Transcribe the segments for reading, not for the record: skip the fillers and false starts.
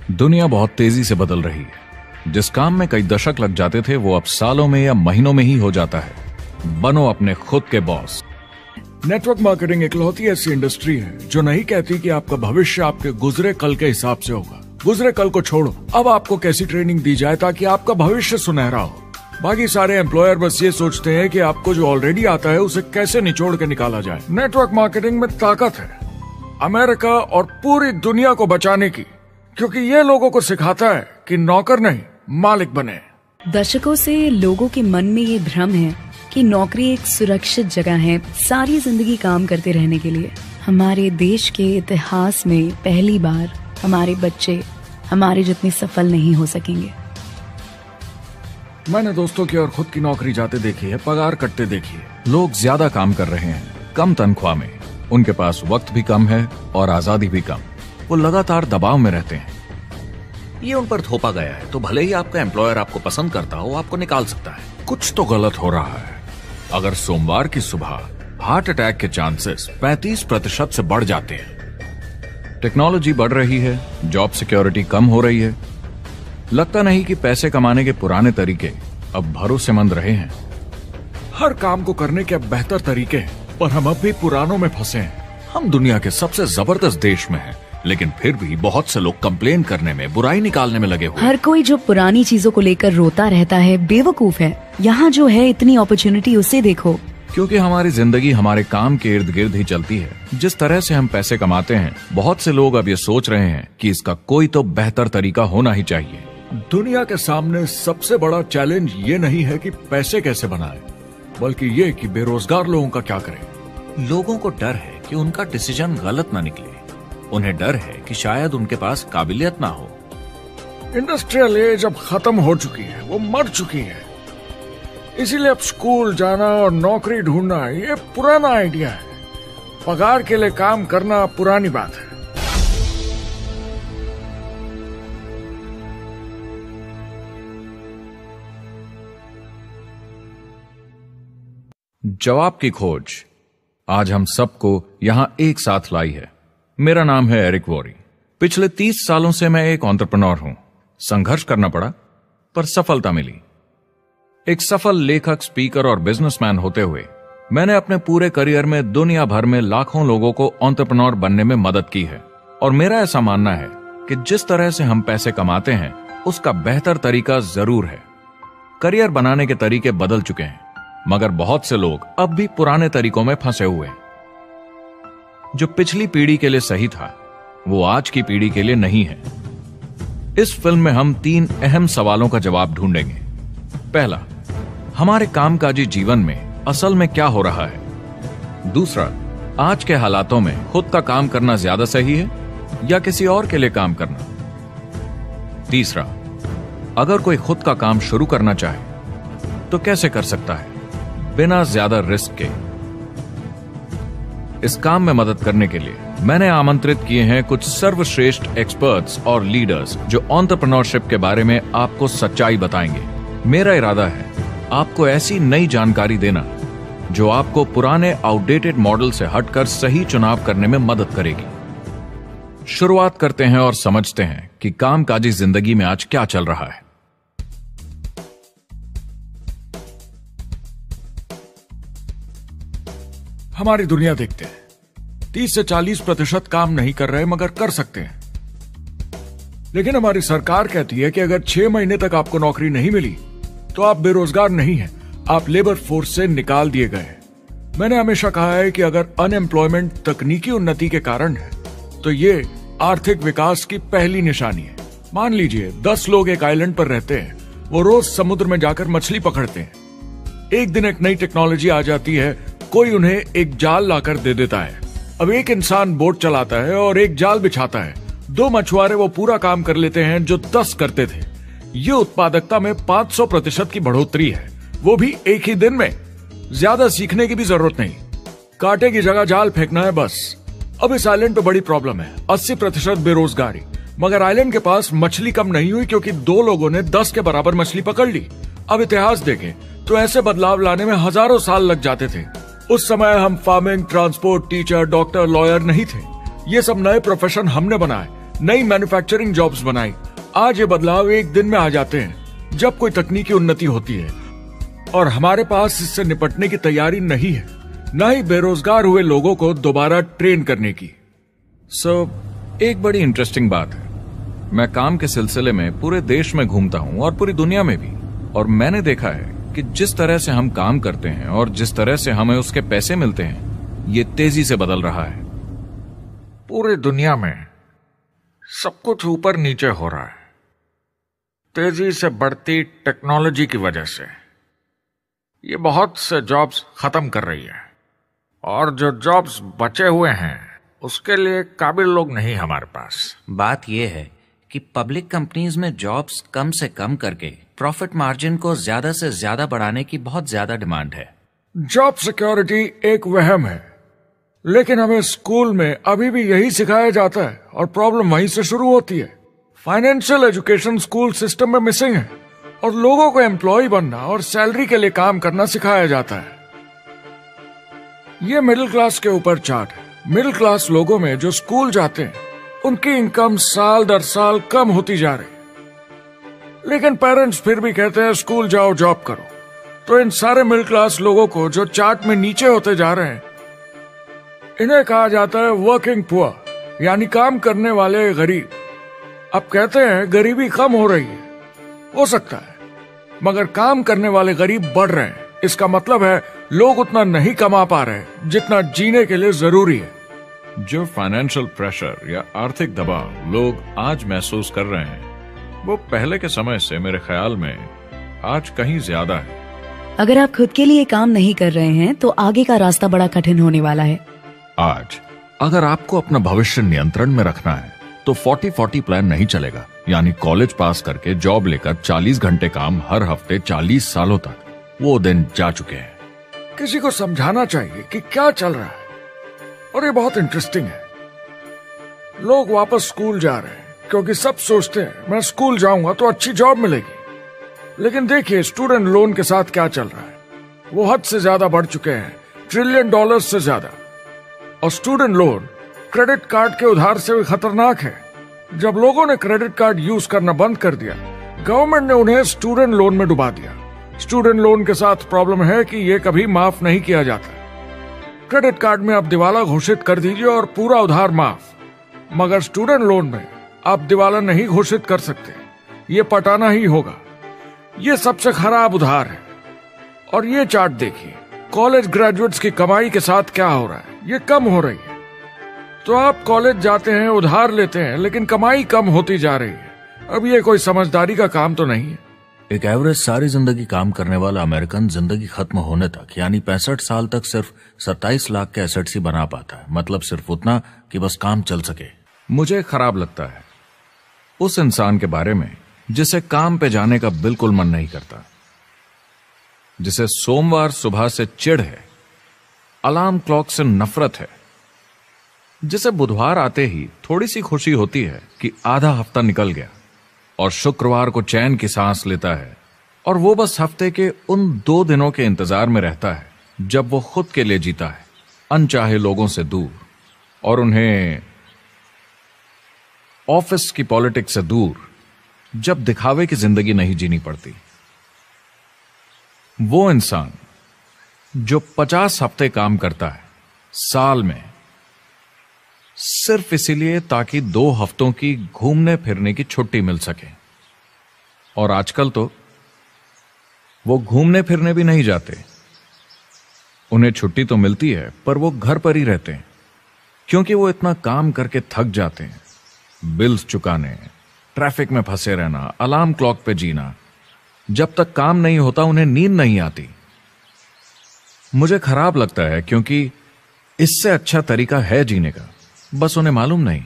दुनिया बहुत तेजी से बदल रही है। जिस काम में कई दशक लग जाते थे वो अब सालों में या महीनों में ही हो जाता है। बनो अपने खुद के बॉस। नेटवर्क मार्केटिंग इकलौती ऐसी इंडस्ट्री है जो नहीं कहती कि आपका भविष्य आपके गुजरे कल के हिसाब से होगा। गुजरे कल को छोड़ो, अब आपको कैसी ट्रेनिंग दी जाए ताकि आपका भविष्य सुनहरा हो। बाकी सारे एम्प्लॉयर बस ये सोचते हैं कि आपको जो ऑलरेडी आता है उसे कैसे निचोड़ के निकाला जाए। नेटवर्क मार्केटिंग में ताकत है अमेरिका और पूरी दुनिया को बचाने की, क्योंकि ये लोगों को सिखाता है कि नौकर नहीं मालिक बने। दशकों से लोगों के मन में ये भ्रम है कि नौकरी एक सुरक्षित जगह है सारी जिंदगी काम करते रहने के लिए। हमारे देश के इतिहास में पहली बार हमारे बच्चे हमारे जितने सफल नहीं हो सकेंगे। मैंने दोस्तों की और खुद की नौकरी जाते देखी है, पगार कटते देखी है। लोग ज्यादा काम कर रहे हैं कम तनख्वाह में। उनके पास वक्त भी कम है और आजादी भी कम। वो लगातार दबाव में रहते हैं। ये उन पर थोपा गया है, तो भले ही आपका एम्प्लॉयर आपको पसंद करता हो, आपको निकाल सकता है। कुछ तो गलत हो रहा है। अगर सोमवार की सुबह हार्ट अटैक के चांसेस 35% से बढ़ जाते हैं। टेक्नोलॉजी बढ़ रही है, जॉब सिक्योरिटी कम हो रही है। लगता नहीं कि पैसे कमाने के पुराने तरीके अब भरोसेमंद रहे हैं। हर काम को करने के अब बेहतर तरीके हैं, पर हम अब भी पुरानों में फंसे हैं। हम दुनिया के सबसे जबरदस्त देश में हैं, लेकिन फिर भी बहुत से लोग कंप्लेन करने में, बुराई निकालने में लगे हुए। हर कोई जो पुरानी चीजों को लेकर रोता रहता है बेवकूफ है। यहाँ जो है इतनी अपॉर्चुनिटी उसे देखो। क्योंकि हमारी जिंदगी हमारे काम के इर्द गिर्द ही चलती है। जिस तरह से हम पैसे कमाते हैं, बहुत से लोग अब ये सोच रहे हैं कि इसका कोई तो बेहतर तरीका होना ही चाहिए। दुनिया के सामने सबसे बड़ा चैलेंज ये नहीं है कि पैसे कैसे बनाएं, बल्कि ये कि बेरोजगार लोगों का क्या करें। लोगों को डर है कि उनका डिसीजन गलत ना निकले। उन्हें डर है कि शायद उनके पास काबिलियत ना हो। इंडस्ट्रियल एज अब खत्म हो चुकी है, वो मर चुकी है। इसीलिए अब स्कूल जाना और नौकरी ढूंढना ये पुराना आइडिया है। पगार के लिए काम करना पुरानी बात है। जवाब की खोज आज हम सबको यहां एक साथ लाई है। मेरा नाम है एरिक वॉरी। पिछले 30 सालों से मैं एक एंटरप्रेन्योर हूं। संघर्ष करना पड़ा, पर सफलता मिली। एक सफल लेखक, स्पीकर और बिजनेसमैन होते हुए मैंने अपने पूरे करियर में दुनिया भर में लाखों लोगों को एंटरप्रेन्योर बनने में मदद की है। और मेरा ऐसा मानना है कि जिस तरह से हम पैसे कमाते हैं उसका बेहतर तरीका जरूर है। करियर बनाने के तरीके बदल चुके हैं, मगर बहुत से लोग अब भी पुराने तरीकों में फंसे हुए हैं। जो पिछली पीढ़ी के लिए सही था वो आज की पीढ़ी के लिए नहीं है। इस फिल्म में हम 3 अहम सवालों का जवाब ढूंढेंगे। पहला, हमारे कामकाजी जीवन में असल में क्या हो रहा है। दूसरा, आज के हालातों में खुद का काम करना ज्यादा सही है या किसी और के लिए काम करना। तीसरा, अगर कोई खुद का काम शुरू करना चाहे तो कैसे कर सकता है बिना ज्यादा रिस्क के। इस काम में मदद करने के लिए मैंने आमंत्रित किए हैं कुछ सर्वश्रेष्ठ एक्सपर्ट्स और लीडर्स जो एंटरप्रेन्योरशिप के बारे में आपको सच्चाई बताएंगे। मेरा इरादा है आपको ऐसी नई जानकारी देना जो आपको पुराने आउटडेटेड मॉडल से हटकर सही चुनाव करने में मदद करेगी। शुरुआत करते हैं और समझते हैं कि कामकाजी जिंदगी में आज क्या चल रहा है। हमारी दुनिया देखते हैं 30 से 40% काम नहीं कर रहे मगर कर सकते हैं। लेकिन हमारी सरकार कहती है कि अगर 6 महीने तक आपको नौकरी नहीं मिली तो आप बेरोजगार नहीं हैं, आप लेबर फोर्स से निकाल दिए गए हैं। मैंने हमेशा कहा है कि अगर अनएम्प्लॉयमेंट तकनीकी उन्नति के कारण है तो ये आर्थिक विकास की पहली निशानी है। मान लीजिए 10 लोग एक आइलैंड पर रहते हैं, वो रोज समुद्र में जाकर मछली पकड़ते हैं। एक दिन एक नई टेक्नोलॉजी आ जाती है, कोई उन्हें एक जाल लाकर दे देता है। अब एक इंसान बोट चलाता है और एक जाल बिछाता है। 2 मछुआरे वो पूरा काम कर लेते हैं जो 10 करते थे। ये उत्पादकता में 500% की बढ़ोतरी है, वो भी एक ही दिन में। ज्यादा सीखने की भी जरूरत नहीं, कांटे की जगह जाल फेंकना है बस। अब इस आइलैंड पे बड़ी प्रॉब्लम है, 80% बेरोजगारी। मगर आइलैंड के पास मछली कम नहीं हुई क्योंकि 2 लोगों ने 10 के बराबर मछली पकड़ ली। अब इतिहास देखें तो ऐसे बदलाव लाने में हजारों साल लग जाते थे। उस समय हम farming, transport, teacher, doctor, lawyer नहीं थे। ये सब नए प्रोफेशन हमने बनाए। नई मैन्युफैक्चरिंग जॉब्स बनाई। आज ये बदलाव एक दिन में आ जाते हैं जब कोई तकनीकी उन्नति होती है, और हमारे पास इससे निपटने की तैयारी नहीं है, न ही बेरोजगार हुए लोगों को दोबारा ट्रेन करने की। एक बड़ी इंटरेस्टिंग बात है, मैं काम के सिलसिले में पूरे देश में घूमता हूं और पूरी दुनिया में भी, और मैंने देखा है कि जिस तरह से हम काम करते हैं और जिस तरह से हमें उसके पैसे मिलते हैं, ये तेजी से बदल रहा है। पूरी दुनिया में सब कुछ ऊपर नीचे हो रहा है, तेजी से बढ़ती टेक्नोलॉजी की वजह से। ये बहुत से जॉब्स खत्म कर रही है, और जो जॉब्स बचे हुए हैं उसके लिए काबिल लोग नहीं हमारे पास। बात यह है कि पब्लिक कंपनीज में जॉब्स कम से कम करके प्रॉफिट मार्जिन को ज्यादा से ज्यादा बढ़ाने की बहुत ज्यादा डिमांड है। जॉब सिक्योरिटी एक वहम है, लेकिन हमें स्कूल में अभी भी यही सिखाया जाता है, और प्रॉब्लम वहीं से शुरू होती है। फाइनेंशियल एजुकेशन स्कूल सिस्टम में मिसिंग है, और लोगों को एम्प्लॉय बनना और सैलरी के लिए काम करना सिखाया जाता है। ये मिडिल क्लास के ऊपर चार्ट है। मिडिल क्लास लोगों में जो स्कूल जाते हैं उनकी इनकम साल दर साल कम होती जा रही, लेकिन पेरेंट्स फिर भी कहते हैं स्कूल जाओ, जॉब करो। तो इन सारे मिडिल क्लास लोगों को जो चार्ट में नीचे होते जा रहे हैं, इन्हें कहा जाता है वर्किंग पुअर, यानी काम करने वाले गरीब। अब कहते हैं गरीबी कम हो रही है, हो सकता है, मगर काम करने वाले गरीब बढ़ रहे हैं। इसका मतलब है लोग उतना नहीं कमा पा रहे जितना जीने के लिए जरूरी है। जो फाइनेंशियल प्रेशर या आर्थिक दबाव लोग आज महसूस कर रहे हैं, वो पहले के समय से मेरे ख्याल में आज कहीं ज्यादा है। अगर आप खुद के लिए काम नहीं कर रहे हैं तो आगे का रास्ता बड़ा कठिन होने वाला है। आज अगर आपको अपना भविष्य नियंत्रण में रखना है तो 40-40 प्लान नहीं चलेगा, यानी कॉलेज पास करके जॉब लेकर 40 घंटे काम हर हफ्ते 40 सालों तक, वो दिन जा चुके हैं। किसी को समझाना चाहिए कि क्या चल रहा है, और ये बहुत इंटरेस्टिंग है। लोग वापस स्कूल जा रहे हैं क्योंकि सब सोचते हैं मैं स्कूल जाऊंगा तो अच्छी जॉब मिलेगी। लेकिन देखिए स्टूडेंट लोन के साथ क्या चल रहा है, वो हद से ज्यादा बढ़ चुके हैं, $1 ट्रिलियन से ज्यादा। और स्टूडेंट लोन क्रेडिट कार्ड के उधार से भी खतरनाक है। जब लोगों ने क्रेडिट कार्ड यूज करना बंद कर दिया, गवर्नमेंट ने उन्हें स्टूडेंट लोन में डुबा दिया। स्टूडेंट लोन के साथ प्रॉब्लम है कि ये कभी माफ नहीं किया जाता। क्रेडिट कार्ड में आप दिवाला घोषित कर दीजिए और पूरा उधार माफ, मगर स्टूडेंट लोन में आप दिवाला नहीं घोषित कर सकते, ये पटाना ही होगा। ये सबसे खराब उधार है। और ये चार्ट देखिए, कॉलेज ग्रेजुएट्स की कमाई के साथ क्या हो रहा है, ये कम हो रही है। तो आप कॉलेज जाते हैं, उधार लेते हैं, लेकिन कमाई कम होती जा रही है। अब ये कोई समझदारी का काम तो नहीं है। एक एवरेज सारी जिंदगी काम करने वाला अमेरिकन जिंदगी खत्म होने तक यानी 65 साल तक सिर्फ 27 लाख के एसेट्स ही बना पाता है। मतलब सिर्फ उतना कि बस काम चल सके। मुझे खराब लगता है उस इंसान के बारे में जिसे काम पे जाने का बिल्कुल मन नहीं करता, जिसे सोमवार सुबह से चिढ़ है, अलार्म क्लॉक से नफरत है, जिसे बुधवार आते ही थोड़ी सी खुशी होती है कि आधा हफ्ता निकल गया, और शुक्रवार को चैन की सांस लेता है, और वो बस हफ्ते के उन 2 दिनों के इंतजार में रहता है जब वो खुद के लिए जीता है, अनचाहे लोगों से दूर, और उन्हें ऑफिस की पॉलिटिक्स से दूर, जब दिखावे की जिंदगी नहीं जीनी पड़ती। वो इंसान जो 50 हफ्ते काम करता है साल में, सिर्फ इसीलिए ताकि 2 हफ्तों की घूमने फिरने की छुट्टी मिल सके। और आजकल तो वो घूमने फिरने भी नहीं जाते। उन्हें छुट्टी तो मिलती है पर वो घर पर ही रहते हैं, क्योंकि वो इतना काम करके थक जाते हैं। बिल्स चुकाने, ट्रैफिक में फंसे रहना, अलार्म क्लॉक पे जीना, जब तक काम नहीं होता उन्हें नींद नहीं आती। मुझे खराब लगता है क्योंकि इससे अच्छा तरीका है जीने का, बस उन्हें मालूम नहीं।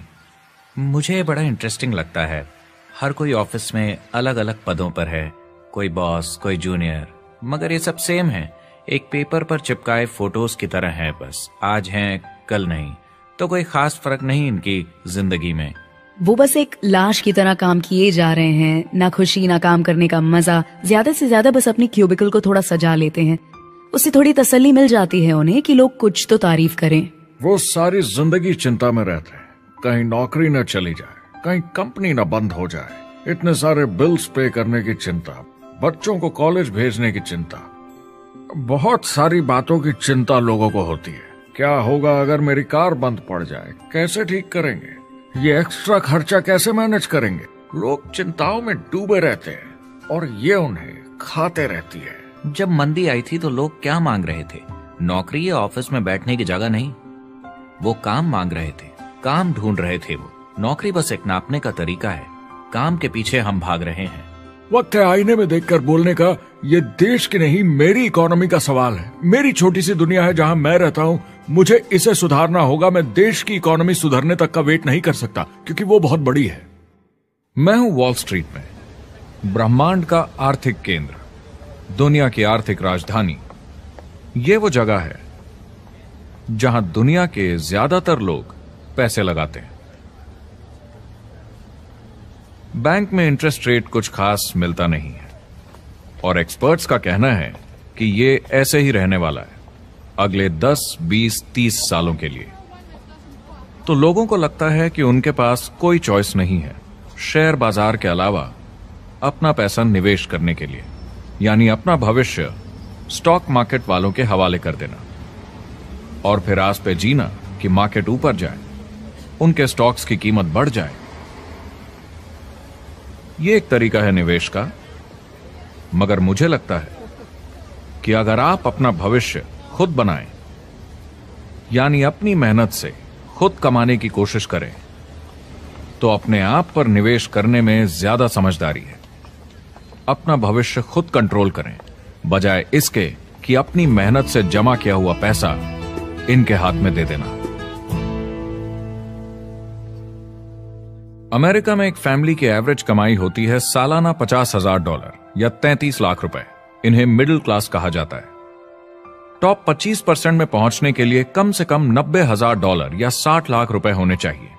मुझे बड़ा इंटरेस्टिंग लगता है, हर कोई ऑफिस में अलग अलग पदों पर है, कोई बॉस, कोई जूनियर, मगर ये सब सेम है, एक पेपर पर चिपकाए फोटोज की तरह है। बस आज हैं कल नहीं, तो कोई खास फर्क नहीं इनकी जिंदगी में। वो बस एक लाश की तरह काम किए जा रहे हैं, ना खुशी ना काम करने का मजा। ज्यादा से ज्यादा बस अपनी क्यूबिकल को थोड़ा सजा लेते हैं, उससे थोड़ी तसल्ली मिल जाती है उन्हें कि लोग कुछ तो तारीफ करें। वो सारी जिंदगी चिंता में रहते हैं कहीं नौकरी न चली जाए, कहीं कंपनी ना बंद हो जाए, इतने सारे बिल्स पे करने की चिंता, बच्चों को कॉलेज भेजने की चिंता, बहुत सारी बातों की चिंता लोगों को होती है। क्या होगा अगर मेरी कार बंद पड़ जाए, कैसे ठीक करेंगे, ये एक्स्ट्रा खर्चा कैसे मैनेज करेंगे। लोग चिंताओं में डूबे रहते हैं और ये उन्हें खाते रहती है। जब मंदी आई थी तो लोग क्या मांग रहे थे? नौकरी या ऑफिस में बैठने की जगह नहीं, वो काम मांग रहे थे, काम ढूंढ रहे थे। वो नौकरी बस एक नापने का तरीका है, काम के पीछे हम भाग रहे हैं। वक्त है आईने में देखकर बोलने का, ये देश की नहीं मेरी इकोनॉमी का सवाल है। मेरी छोटी सी दुनिया है जहां मैं रहता हूं, मुझे इसे सुधारना होगा। मैं देश की इकोनॉमी सुधरने तक का वेट नहीं कर सकता क्योंकि वो बहुत बड़ी है। मैं हूं वॉल स्ट्रीट में, ब्रह्मांड का आर्थिक केंद्र, दुनिया की आर्थिक राजधानी। ये वो जगह है जहां दुनिया के ज्यादातर लोग पैसे लगाते हैं। बैंक में इंटरेस्ट रेट कुछ खास मिलता नहीं है और एक्सपर्ट्स का कहना है कि ये ऐसे ही रहने वाला है अगले 10, 20, 30 सालों के लिए। तो लोगों को लगता है कि उनके पास कोई चॉइस नहीं है शेयर बाजार के अलावा अपना पैसा निवेश करने के लिए, यानी अपना भविष्य स्टॉक मार्केट वालों के हवाले कर देना और फिर आस पे जीना कि मार्केट ऊपर जाए, उनके स्टॉक्स की कीमत बढ़ जाए। यह एक तरीका है निवेश का, मगर मुझे लगता है कि अगर आप अपना भविष्य खुद बनाएं, यानी अपनी मेहनत से खुद कमाने की कोशिश करें, तो अपने आप पर निवेश करने में ज्यादा समझदारी है। अपना भविष्य खुद कंट्रोल करें, बजाय इसके कि अपनी मेहनत से जमा किया हुआ पैसा इनके हाथ में दे देना। अमेरिका में एक फैमिली की एवरेज कमाई होती है सालाना $50,000 या 33 लाख रुपए। इन्हें मिडिल क्लास कहा जाता है। टॉप 25% में पहुंचने के लिए कम से कम $90,000 या 60 लाख रुपए होने चाहिए।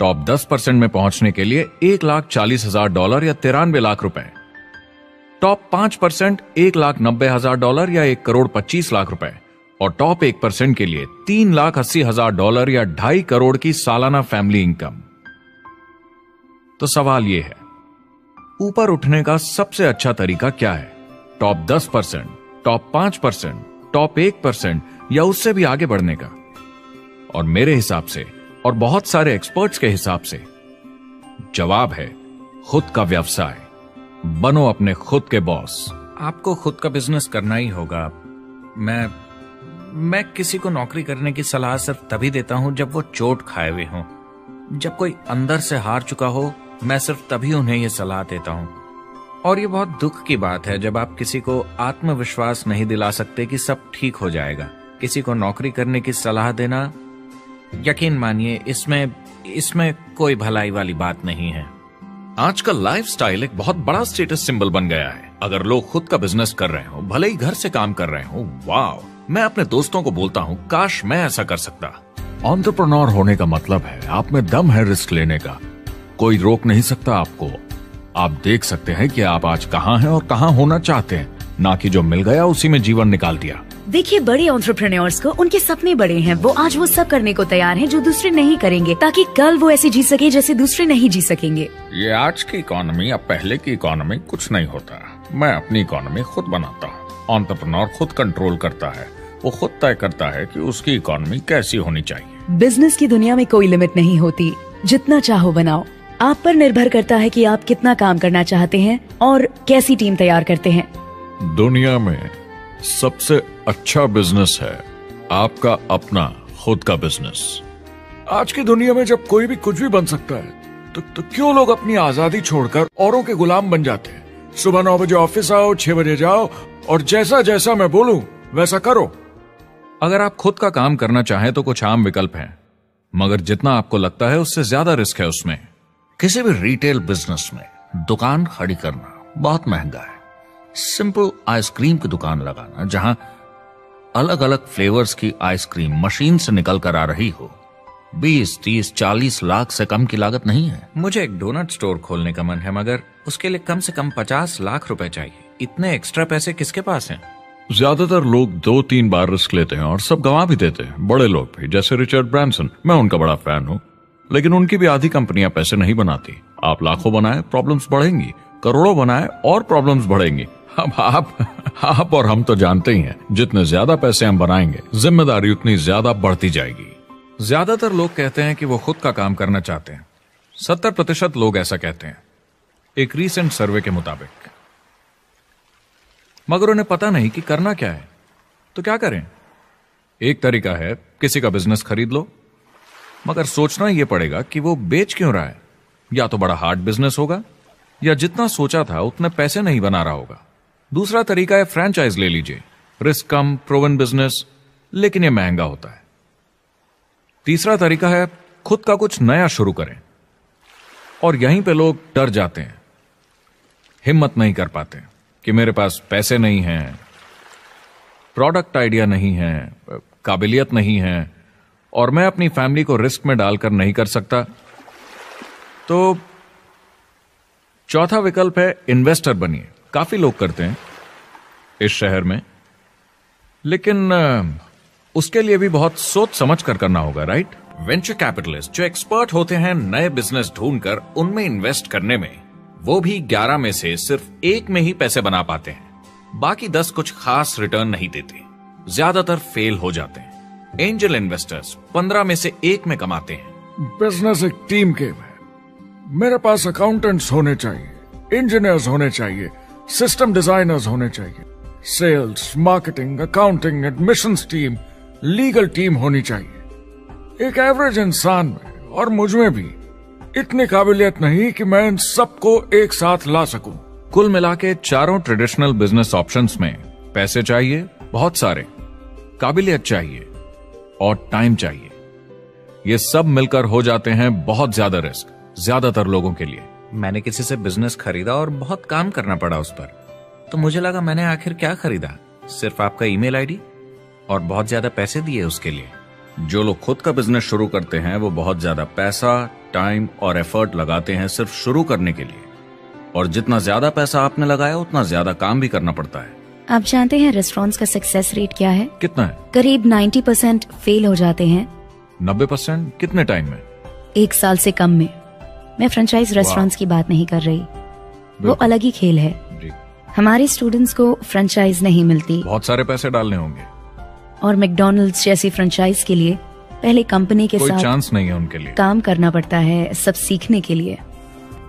टॉप 10% में पहुंचने के लिए $1,40,000 या 93 लाख रुपए। टॉप 5% $1,90,000 या 1,25,00,000 रुपए और टॉप 1% के लिए $3,80,000 या 2.5 करोड़ की सालाना फैमिली इनकम। तो सवाल यह है, ऊपर उठने का सबसे अच्छा तरीका क्या है? टॉप 10%, टॉप 5%, टॉप 1% या उससे भी आगे बढ़ने का? और मेरे हिसाब से और बहुत सारे एक्सपर्ट्स के हिसाब से जवाब है खुद का व्यवसाय। बनो अपने खुद के बॉस। आपको खुद का बिजनेस करना ही होगा। मैं किसी को नौकरी करने की सलाह सिर्फ तभी देता हूं जब वो चोट खाए हुए हों। जब कोई अंदर से हार चुका हो, मैं सिर्फ तभी उन्हें यह सलाह देता हूं। और ये बहुत दुख की बात है जब आप किसी को आत्मविश्वास नहीं दिला सकते कि सब ठीक हो जाएगा। किसी को नौकरी करने की सलाह देना, यकीन मानिए, इसमें कोई भलाई वाली बात नहीं है। आजकल लाइफस्टाइल एक बहुत बड़ा स्टेटस सिंबल बन गया है। अगर लोग खुद का बिजनेस कर रहे हो, भले ही घर से काम कर रहे हो, वाह! मैं अपने दोस्तों को बोलता हूँ, काश मैं ऐसा कर सकता। एंटरप्रेन्योर होने का मतलब है आप में दम है रिस्क लेने का। कोई रोक नहीं सकता आपको। आप देख सकते हैं कि आप आज कहाँ हैं और कहाँ होना चाहते हैं, ना कि जो मिल गया उसी में जीवन निकाल दिया। देखिए, बड़े एंटरप्रेन्योर्स को उनके सपने बड़े हैं। वो आज वो सब करने को तैयार हैं जो दूसरे नहीं करेंगे, ताकि कल वो ऐसे जी सके जैसे दूसरे नहीं जी सकेंगे। ये आज की इकोनॉमी, अब पहले की इकोनॉमी कुछ नहीं होता। मैं अपनी इकोनॉमी खुद बनाता हूँ। एंटरप्रेन्योर खुद कंट्रोल करता है, वो खुद तय करता है कि उसकी इकोनॉमी कैसी होनी चाहिए। बिजनेस की दुनिया में कोई लिमिट नहीं होती, जितना चाहो बनाओ। आप पर निर्भर करता है कि आप कितना काम करना चाहते हैं और कैसी टीम तैयार करते हैं। दुनिया में सबसे अच्छा बिजनेस है आपका अपना खुद का बिजनेस। आज की दुनिया में जब कोई भी कुछ भी बन सकता है, तो क्यों लोग अपनी आजादी छोड़कर औरों के गुलाम बन जाते हैं? सुबह 9 बजे ऑफिस आओ, 6 बजे जाओ और जैसा जैसा मैं बोलूं वैसा करो। अगर आप खुद का काम करना चाहें तो कुछ आम विकल्प हैं, मगर जितना आपको लगता है उससे ज्यादा रिस्क है उसमें। किसी भी रिटेल बिजनेस में दुकान खड़ी करना बहुत महंगा है। सिंपल आइसक्रीम की दुकान लगाना जहां अलग अलग फ्लेवर्स की आइसक्रीम मशीन से निकल कर आ रही हो, 20, 30, 40 लाख से कम की लागत नहीं है। मुझे एक डोनट स्टोर खोलने का मन है, मगर उसके लिए कम से कम 50 लाख रुपए चाहिए। इतने एक्स्ट्रा पैसे किसके पास हैं? ज्यादातर लोग 2-3 बार रिस्क लेते हैं और सब गंवा भी देते हैं। बड़े लोग भी, जैसे रिचर्ड ब्रांसन, मैं उनका बड़ा फैन हूँ। लेकिन उनकी भी आधी कंपनियां पैसे नहीं बनाती। आप लाखों बनाए, प्रॉब्लम्स बढ़ेंगी, करोड़ों बनाए और प्रॉब्लम्स बढ़ेंगी। अब आप और हम तो जानते ही हैं, जितने ज्यादा पैसे हम बनाएंगे, जिम्मेदारी उतनी ज्यादा बढ़ती जाएगी। ज्यादातर लोग कहते हैं कि वो खुद का काम करना चाहते हैं। 70% लोग ऐसा कहते हैं, एक रीसेंट सर्वे के मुताबिक। मगर उन्हें पता नहीं कि करना क्या है। तो क्या करें? एक तरीका है किसी का बिजनेस खरीद लो, मगर सोचना यह पड़ेगा कि वो बेच क्यों रहा है। या तो बड़ा हार्ड बिजनेस होगा, या जितना सोचा था उतने पैसे नहीं बना रहा होगा। दूसरा तरीका है फ्रेंचाइज ले लीजिए, रिस्क कम, प्रूवन बिजनेस, लेकिन यह महंगा होता है। तीसरा तरीका है खुद का कुछ नया शुरू करें, और यहीं पे लोग डर जाते हैं, हिम्मत नहीं कर पाते कि मेरे पास पैसे नहीं हैं, प्रोडक्ट आइडिया नहीं है, काबिलियत नहीं है, और मैं अपनी फैमिली को रिस्क में डालकर नहीं कर सकता। तो चौथा विकल्प है इन्वेस्टर बनिए। काफी लोग करते हैं इस शहर में, लेकिन उसके लिए भी बहुत सोच समझ कर करना होगा, राइट? वेंचर कैपिटलिस्ट जो एक्सपर्ट होते हैं नए बिजनेस ढूंढकर उनमें इन्वेस्ट करने में, वो भी 11 में से सिर्फ 1 में ही पैसे बना पाते हैं। बाकी 10 कुछ खास रिटर्न नहीं देते, ज्यादातर फेल हो जाते हैं। एंजल इन्वेस्टर्स 15 में से 1 में कमाते हैं। बिजनेस एक टीम गेम है। मेरे पास अकाउंटेंट्स होने चाहिए, इंजीनियर्स होने चाहिए, सिस्टम डिजाइनर्स होने चाहिए, sales, marketing, accounting, admissions team, legal team होनी चाहिए। एक एवरेज इंसान में और मुझ में भी इतनी काबिलियत नहीं कि मैं इन सबको एक साथ ला सकूं। कुल मिला के चारों ट्रेडिशनल बिजनेस ऑप्शंस में पैसे चाहिए बहुत सारे, काबिलियत चाहिए और टाइम चाहिए। ये सब मिलकर हो जाते हैं बहुत ज्यादा रिस्क ज्यादातर लोगों के लिए। मैंने किसी से बिजनेस खरीदा और बहुत काम करना पड़ा उस पर, तो मुझे लगा मैंने आखिर क्या खरीदा, सिर्फ आपका ईमेल आईडी, और बहुत ज्यादा पैसे दिए उसके लिए। जो लोग खुद का बिजनेस शुरू करते हैं वो बहुत ज्यादा पैसा, टाइम और एफर्ट लगाते हैं सिर्फ शुरू करने के लिए, और जितना ज्यादा पैसा आपने लगाया उतना ज्यादा काम भी करना पड़ता है। आप जानते हैं रेस्टोरेंट्स का सक्सेस रेट क्या है? कितना है? करीब 90% फेल हो जाते हैं। 90%? कितने टाइम में? 1 साल से कम में। मैं फ्रेंचाइज रेस्टोरेंट्स की बात नहीं कर रही, वो अलग ही खेल है। जी। हमारे स्टूडेंट्स को फ्रेंचाइज नहीं मिलती, बहुत सारे पैसे डालने होंगे, और मैकडॉनल्ड्स जैसी फ्रेंचाइज के लिए पहले कंपनी के कोई साथ चांस नहीं है उनके लिए। काम करना पड़ता है सब सीखने के लिए।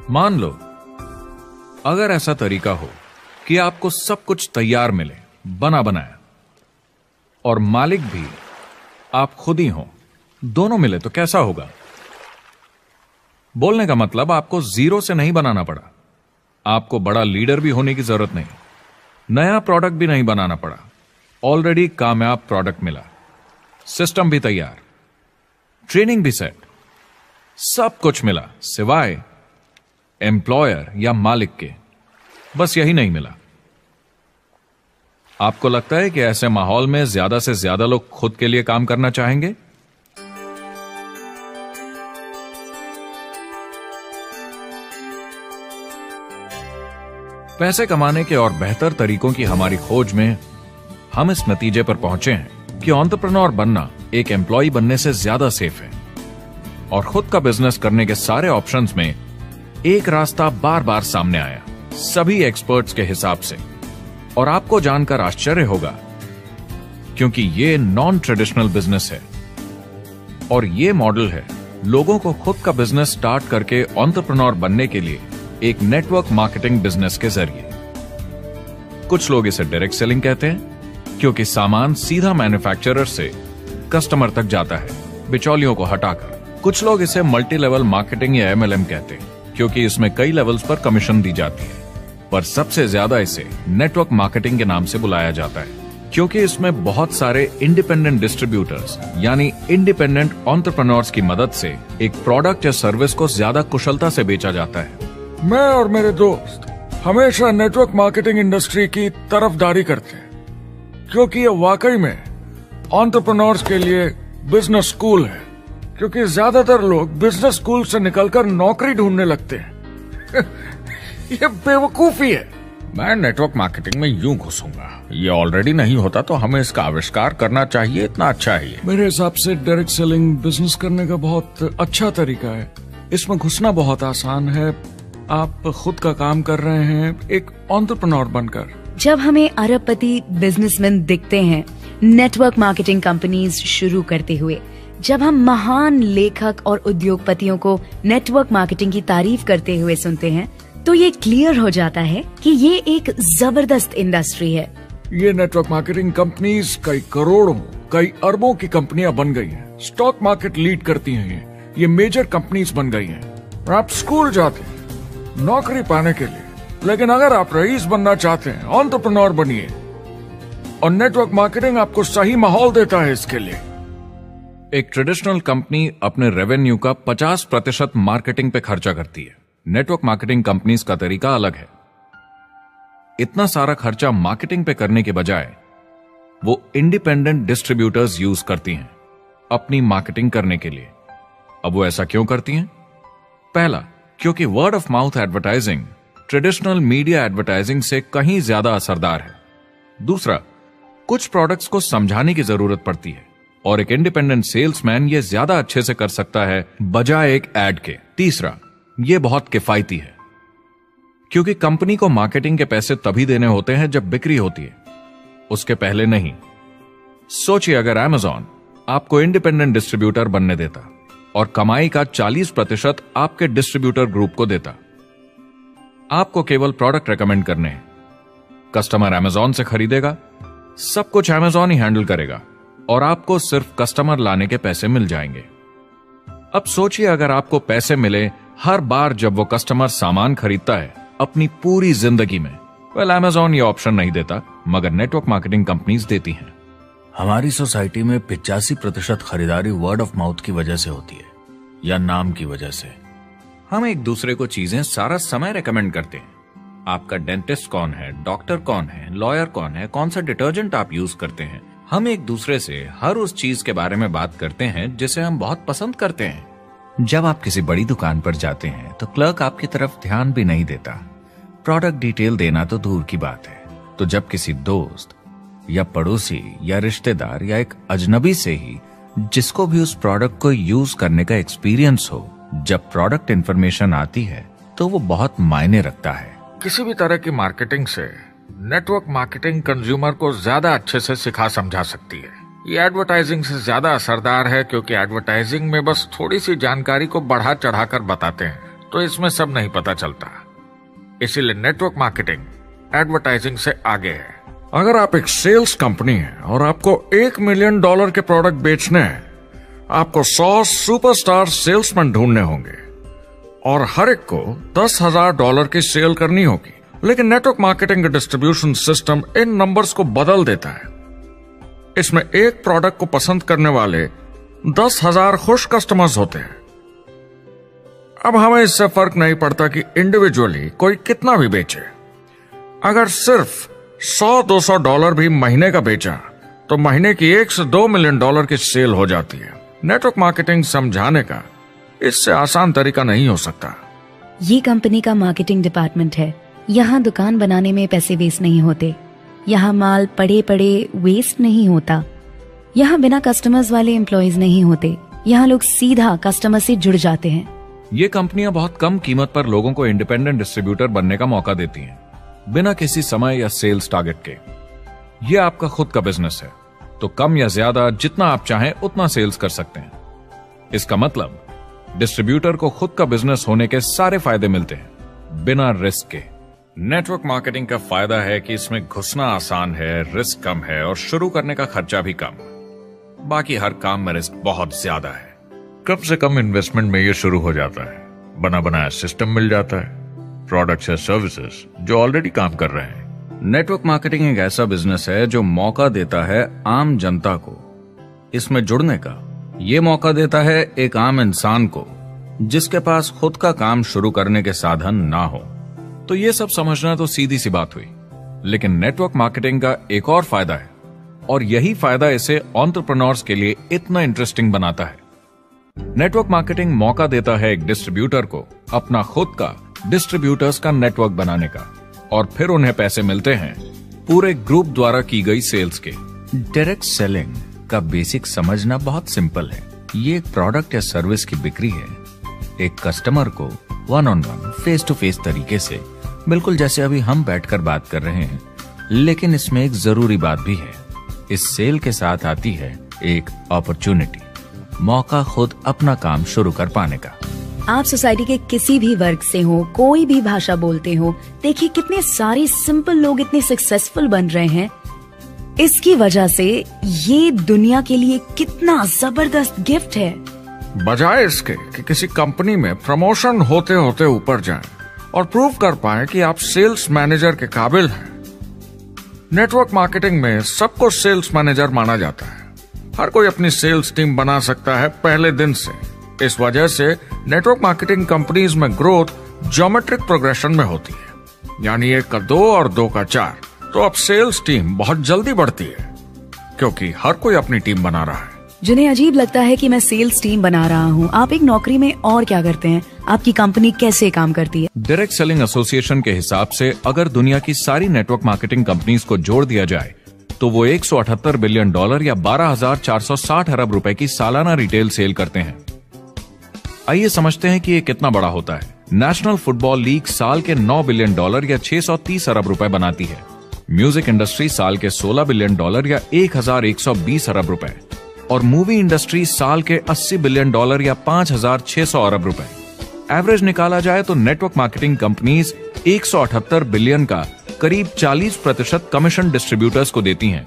मान लो अगर ऐसा तरीका हो कि आपको सब कुछ तैयार मिले, बना बनाया, और मालिक भी आप खुद ही हो, दोनों मिले, तो कैसा होगा? बोलने का मतलब आपको जीरो से नहीं बनाना पड़ा, आपको बड़ा लीडर भी होने की जरूरत नहीं, नया प्रोडक्ट भी नहीं बनाना पड़ा, ऑलरेडी कामयाब प्रोडक्ट मिला, सिस्टम भी तैयार, ट्रेनिंग भी सेट, सब कुछ मिला सिवाय एम्प्लॉयर या मालिक के। बस यही नहीं मिला। आपको लगता है कि ऐसे माहौल में ज्यादा से ज्यादा लोग खुद के लिए काम करना चाहेंगे? पैसे कमाने के और बेहतर तरीकों की हमारी खोज में हम इस नतीजे पर पहुंचे हैं कि एंटरप्रेन्योर बनना एक एम्प्लॉय बनने से ज्यादा सेफ है, और खुद का बिजनेस करने के सारे ऑप्शंस में एक रास्ता बार बार सामने आया, सभी एक्सपर्ट्स के हिसाब से। और आपको जानकर आश्चर्य होगा, क्योंकि ये नॉन ट्रेडिशनल बिजनेस है, और ये मॉडल है लोगों को खुद का बिजनेस स्टार्ट करके एंटरप्रेन्योर बनने के लिए एक नेटवर्क मार्केटिंग बिजनेस के जरिए। कुछ लोग इसे डायरेक्ट सेलिंग कहते हैं, क्योंकि सामान सीधा मैन्युफैक्चरर से कस्टमर तक जाता है बिचौलियों को हटाकर। कुछ लोग इसे मल्टी लेवल मार्केटिंग या MLM कहते हैं, क्योंकि इसमें कई लेवल्स पर कमीशन दी जाती है, पर सबसे ज्यादा इसे नेटवर्क मार्केटिंग के नाम से बुलाया जाता है, क्योंकि इसमें बहुत सारे इंडिपेंडेंट डिस्ट्रीब्यूटर्स यानी इंडिपेंडेंट एंटरप्रेन्योर्स की मदद से एक प्रोडक्ट या सर्विस को ज्यादा कुशलता से बेचा जाता है। मैं और मेरे दोस्त हमेशा नेटवर्क मार्केटिंग इंडस्ट्री की तरफदारी करते हैं, क्योंकि ये वाकई में एंटरप्रेन्योर्स के लिए बिजनेस स्कूल है। क्योंकि ज्यादातर लोग बिजनेस स्कूल से निकलकर नौकरी ढूंढने लगते हैं। ये बेवकूफी है। मैं नेटवर्क मार्केटिंग में यूं घुसूंगा, ये ऑलरेडी नहीं होता तो हमें इसका आविष्कार करना चाहिए, इतना अच्छा है ये। मेरे हिसाब से डायरेक्ट सेलिंग बिजनेस करने का बहुत अच्छा तरीका है। इसमें घुसना बहुत आसान है। आप खुद का काम कर रहे हैं एक एंटरप्रेन्योर बनकर। जब हमें अरबपति बिजनेसमैन दिखते हैं नेटवर्क मार्केटिंग कंपनीज शुरू करते हुए, जब हम महान लेखक और उद्योगपतियों को नेटवर्क मार्केटिंग की तारीफ करते हुए सुनते हैं, तो ये क्लियर हो जाता है कि ये एक जबरदस्त इंडस्ट्री है। ये नेटवर्क मार्केटिंग कंपनीज कई करोड़ों, कई अरबों की कंपनियां बन गई हैं। स्टॉक मार्केट लीड करती हैं ये मेजर कंपनीज बन गई हैं। और आप स्कूल जाते हैं नौकरी पाने के लिए, लेकिन अगर आप रईस बनना चाहते हैं, एंटरप्रेन्योर बनिए, और नेटवर्क मार्केटिंग आपको सही माहौल देता है इसके लिए। एक ट्रेडिशनल कंपनी अपने रेवेन्यू का 50% मार्केटिंग पे खर्चा करती है। नेटवर्क मार्केटिंग कंपनीज का तरीका अलग है। इतना सारा खर्चा मार्केटिंग पे करने के बजाय वो इंडिपेंडेंट डिस्ट्रीब्यूटर्स यूज करती हैं अपनी मार्केटिंग करने के लिए। अब वो ऐसा क्यों करती हैं? पहला, क्योंकि word of mouth advertising traditional media advertising से कहीं ज्यादा असरदार है। दूसरा, कुछ प्रोडक्ट्स को समझाने की जरूरत पड़ती है और एक इंडिपेंडेंट सेल्समैन ये ज्यादा अच्छे से कर सकता है बजाय एक एड के। तीसरा, ये बहुत किफायती है क्योंकि कंपनी को मार्केटिंग के पैसे तभी देने होते हैं जब बिक्री होती है, उसके पहले नहीं। सोचिए अगर Amazon आपको इंडिपेंडेंट डिस्ट्रीब्यूटर बनने देता और कमाई का 40% आपके डिस्ट्रीब्यूटर ग्रुप को देता। आपको केवल प्रोडक्ट रेकमेंड करने हैं, कस्टमर Amazon से खरीदेगा, सब कुछ Amazon ही हैंडल करेगा और आपको सिर्फ कस्टमर लाने के पैसे मिल जाएंगे। अब सोचिए अगर आपको पैसे मिले हर बार जब वो कस्टमर सामान खरीदता है अपनी पूरी जिंदगी में। Amazon ये ऑप्शन नहीं देता, मगर नेटवर्क मार्केटिंग कंपनीज देती हैं। हमारी सोसाइटी में 85% खरीदारी वर्ड ऑफ माउथ की वजह से होती है या नाम की वजह से। हम एक दूसरे को चीजें सारा समय रेकमेंड करते हैं। आपका डेंटिस्ट कौन है, डॉक्टर कौन है, लॉयर कौन है, कौन सा डिटर्जेंट आप यूज करते हैं। हम एक दूसरे से हर उस चीज के बारे में बात करते हैं जिसे हम बहुत पसंद करते हैं। जब आप किसी बड़ी दुकान पर जाते हैं तो क्लर्क आपकी तरफ ध्यान भी नहीं देता, प्रोडक्ट डिटेल देना तो दूर की बात है। तो जब किसी दोस्त या पड़ोसी या रिश्तेदार या एक अजनबी से ही जिसको भी उस प्रोडक्ट को यूज करने का एक्सपीरियंस हो, जब प्रोडक्ट इंफॉर्मेशन आती है तो वो बहुत मायने रखता है। किसी भी तरह की मार्केटिंग से नेटवर्क मार्केटिंग कंज्यूमर को ज्यादा अच्छे से सिखा समझा सकती है। ये एडवर्टाइजिंग से ज्यादा असरदार है क्योंकि एडवर्टाइजिंग में बस थोड़ी सी जानकारी को बढ़ा चढ़ाकर बताते हैं, तो इसमें सब नहीं पता चलता। इसीलिए नेटवर्क मार्केटिंग एडवर्टाइजिंग से आगे है। अगर आप एक सेल्स कंपनी है और आपको $1 मिलियन के प्रोडक्ट बेचने हैं, आपको 100 सुपरस्टार सेल्समैन ढूंढने होंगे और हर एक को $10,000 की सेल करनी होगी। लेकिन नेटवर्क मार्केटिंग का डिस्ट्रीब्यूशन सिस्टम इन नंबर्स को बदल देता है। इसमें एक प्रोडक्ट को पसंद करने वाले 10,000 खुश कस्टमर्स होते हैं। अब हमें इससे फर्क नहीं पड़ता कि इंडिविजुअली कोई कितना भी बेचे। अगर सिर्फ $100-200 भी महीने का बेचा तो महीने की $1 से $2 मिलियन की सेल हो जाती है। नेटवर्क मार्केटिंग समझाने का इससे आसान तरीका नहीं हो सकता। ये कंपनी का मार्केटिंग डिपार्टमेंट है। यहाँ दुकान बनाने में पैसे वेस्ट नहीं होते, यहाँ माल पड़े पड़े वेस्ट नहीं होता, यहाँ बिना कस्टमर्स वाले एम्प्लॉयज नहीं होते, यहाँ लोग सीधा कस्टमर से जुड़ जाते हैं। ये कंपनियां बहुत कम कीमत पर लोगों को इंडिपेंडेंट डिस्ट्रीब्यूटर बनने का मौका देती हैं, बिना किसी समय या सेल्स टारगेट के। ये आपका खुद का बिजनेस है, तो कम या ज्यादा जितना आप चाहें उतना सेल्स कर सकते हैं। इसका मतलब डिस्ट्रीब्यूटर को खुद का बिजनेस होने के सारे फायदे मिलते हैं, बिना रिस्क के। नेटवर्क मार्केटिंग का फायदा है कि इसमें घुसना आसान है, रिस्क कम है और शुरू करने का खर्चा भी कम। बाकी हर काम में रिस्क बहुत ज्यादा है। कम से कम इन्वेस्टमेंट में ये शुरू हो जाता है, बना बनाया सिस्टम मिल जाता है, प्रोडक्ट्स या सर्विसेज जो ऑलरेडी काम कर रहे हैं। नेटवर्क मार्केटिंग एक ऐसा बिजनेस है जो मौका देता है आम जनता को इसमें जुड़ने का। ये मौका देता है एक आम इंसान को जिसके पास खुद का काम शुरू करने के साधन ना हो। तो ये सब समझना तो सीधी सी बात हुई, लेकिन नेटवर्क मार्केटिंग का एक और फायदा है और यही फायदा इसे एंटरप्रेन्योर्स के लिए इतना इंटरेस्टिंग बनाता है। नेटवर्क मार्केटिंग मौका देता है एक डिस्ट्रीब्यूटर को अपना खुद का डिस्ट्रीब्यूटर्स का नेटवर्क बनाने का और फिर उन्हें पैसे मिलते हैं पूरे ग्रुप द्वारा की गई सेल्स के। डायरेक्ट सेलिंग का बेसिक समझना बहुत सिंपल है। ये एक प्रोडक्ट या सर्विस की बिक्री है, एक कस्टमर को one on one, face to face तरीके से, बिल्कुल जैसे अभी हम बैठकर बात कर रहे हैं। लेकिन इसमें एक जरूरी बात भी है, इस सेल के साथ आती है एक अपॉर्चुनिटी, मौका खुद अपना काम शुरू कर पाने का। आप सोसाइटी के किसी भी वर्ग से हो, कोई भी भाषा बोलते हो, देखिए कितने सारे सिंपल लोग इतने सक्सेसफुल बन रहे हैं। इसकी वजह से ये दुनिया के लिए कितना जबरदस्त गिफ्ट है। बजाय इसके कि किसी कंपनी में प्रमोशन होते होते ऊपर जाएं और प्रूव कर पाएं कि आप सेल्स मैनेजर के काबिल हैं, नेटवर्क मार्केटिंग में सबको सेल्स मैनेजर माना जाता है। हर कोई अपनी सेल्स टीम बना सकता है पहले दिन से। इस वजह से नेटवर्क मार्केटिंग कंपनीज में ग्रोथ ज्योमेट्रिक प्रोग्रेशन में होती है, यानी 1 का 2 और 2 का 4। तो अब सेल्स टीम बहुत जल्दी बढ़ती है क्योंकि हर कोई अपनी टीम बना रहा है। जिन्हें अजीब लगता है कि मैं सेल्स टीम बना रहा हूँ, आप एक नौकरी में और क्या करते हैं? आपकी कंपनी कैसे काम करती है? डायरेक्ट सेलिंग एसोसिएशन के हिसाब से अगर दुनिया की सारी नेटवर्क मार्केटिंग कंपनीज को जोड़ दिया जाए तो वो $178 बिलियन या 12,460 अरब रुपए की सालाना रिटेल सेल करते हैं। आइए समझते हैं कि ये कितना बड़ा होता है। नेशनल फुटबॉल लीग साल के $9 बिलियन या 630 अरब रुपए बनाती है। म्यूजिक इंडस्ट्री साल के $16 बिलियन या 1,120 अरब रुपए, और मूवी इंडस्ट्री साल के $80 बिलियन या 5,600 अरब रुपए। एवरेज निकाला जाए तो नेटवर्क मार्केटिंग कंपनीज 178 बिलियन का करीब 40% कमीशन डिस्ट्रीब्यूटर्स को देती हैं,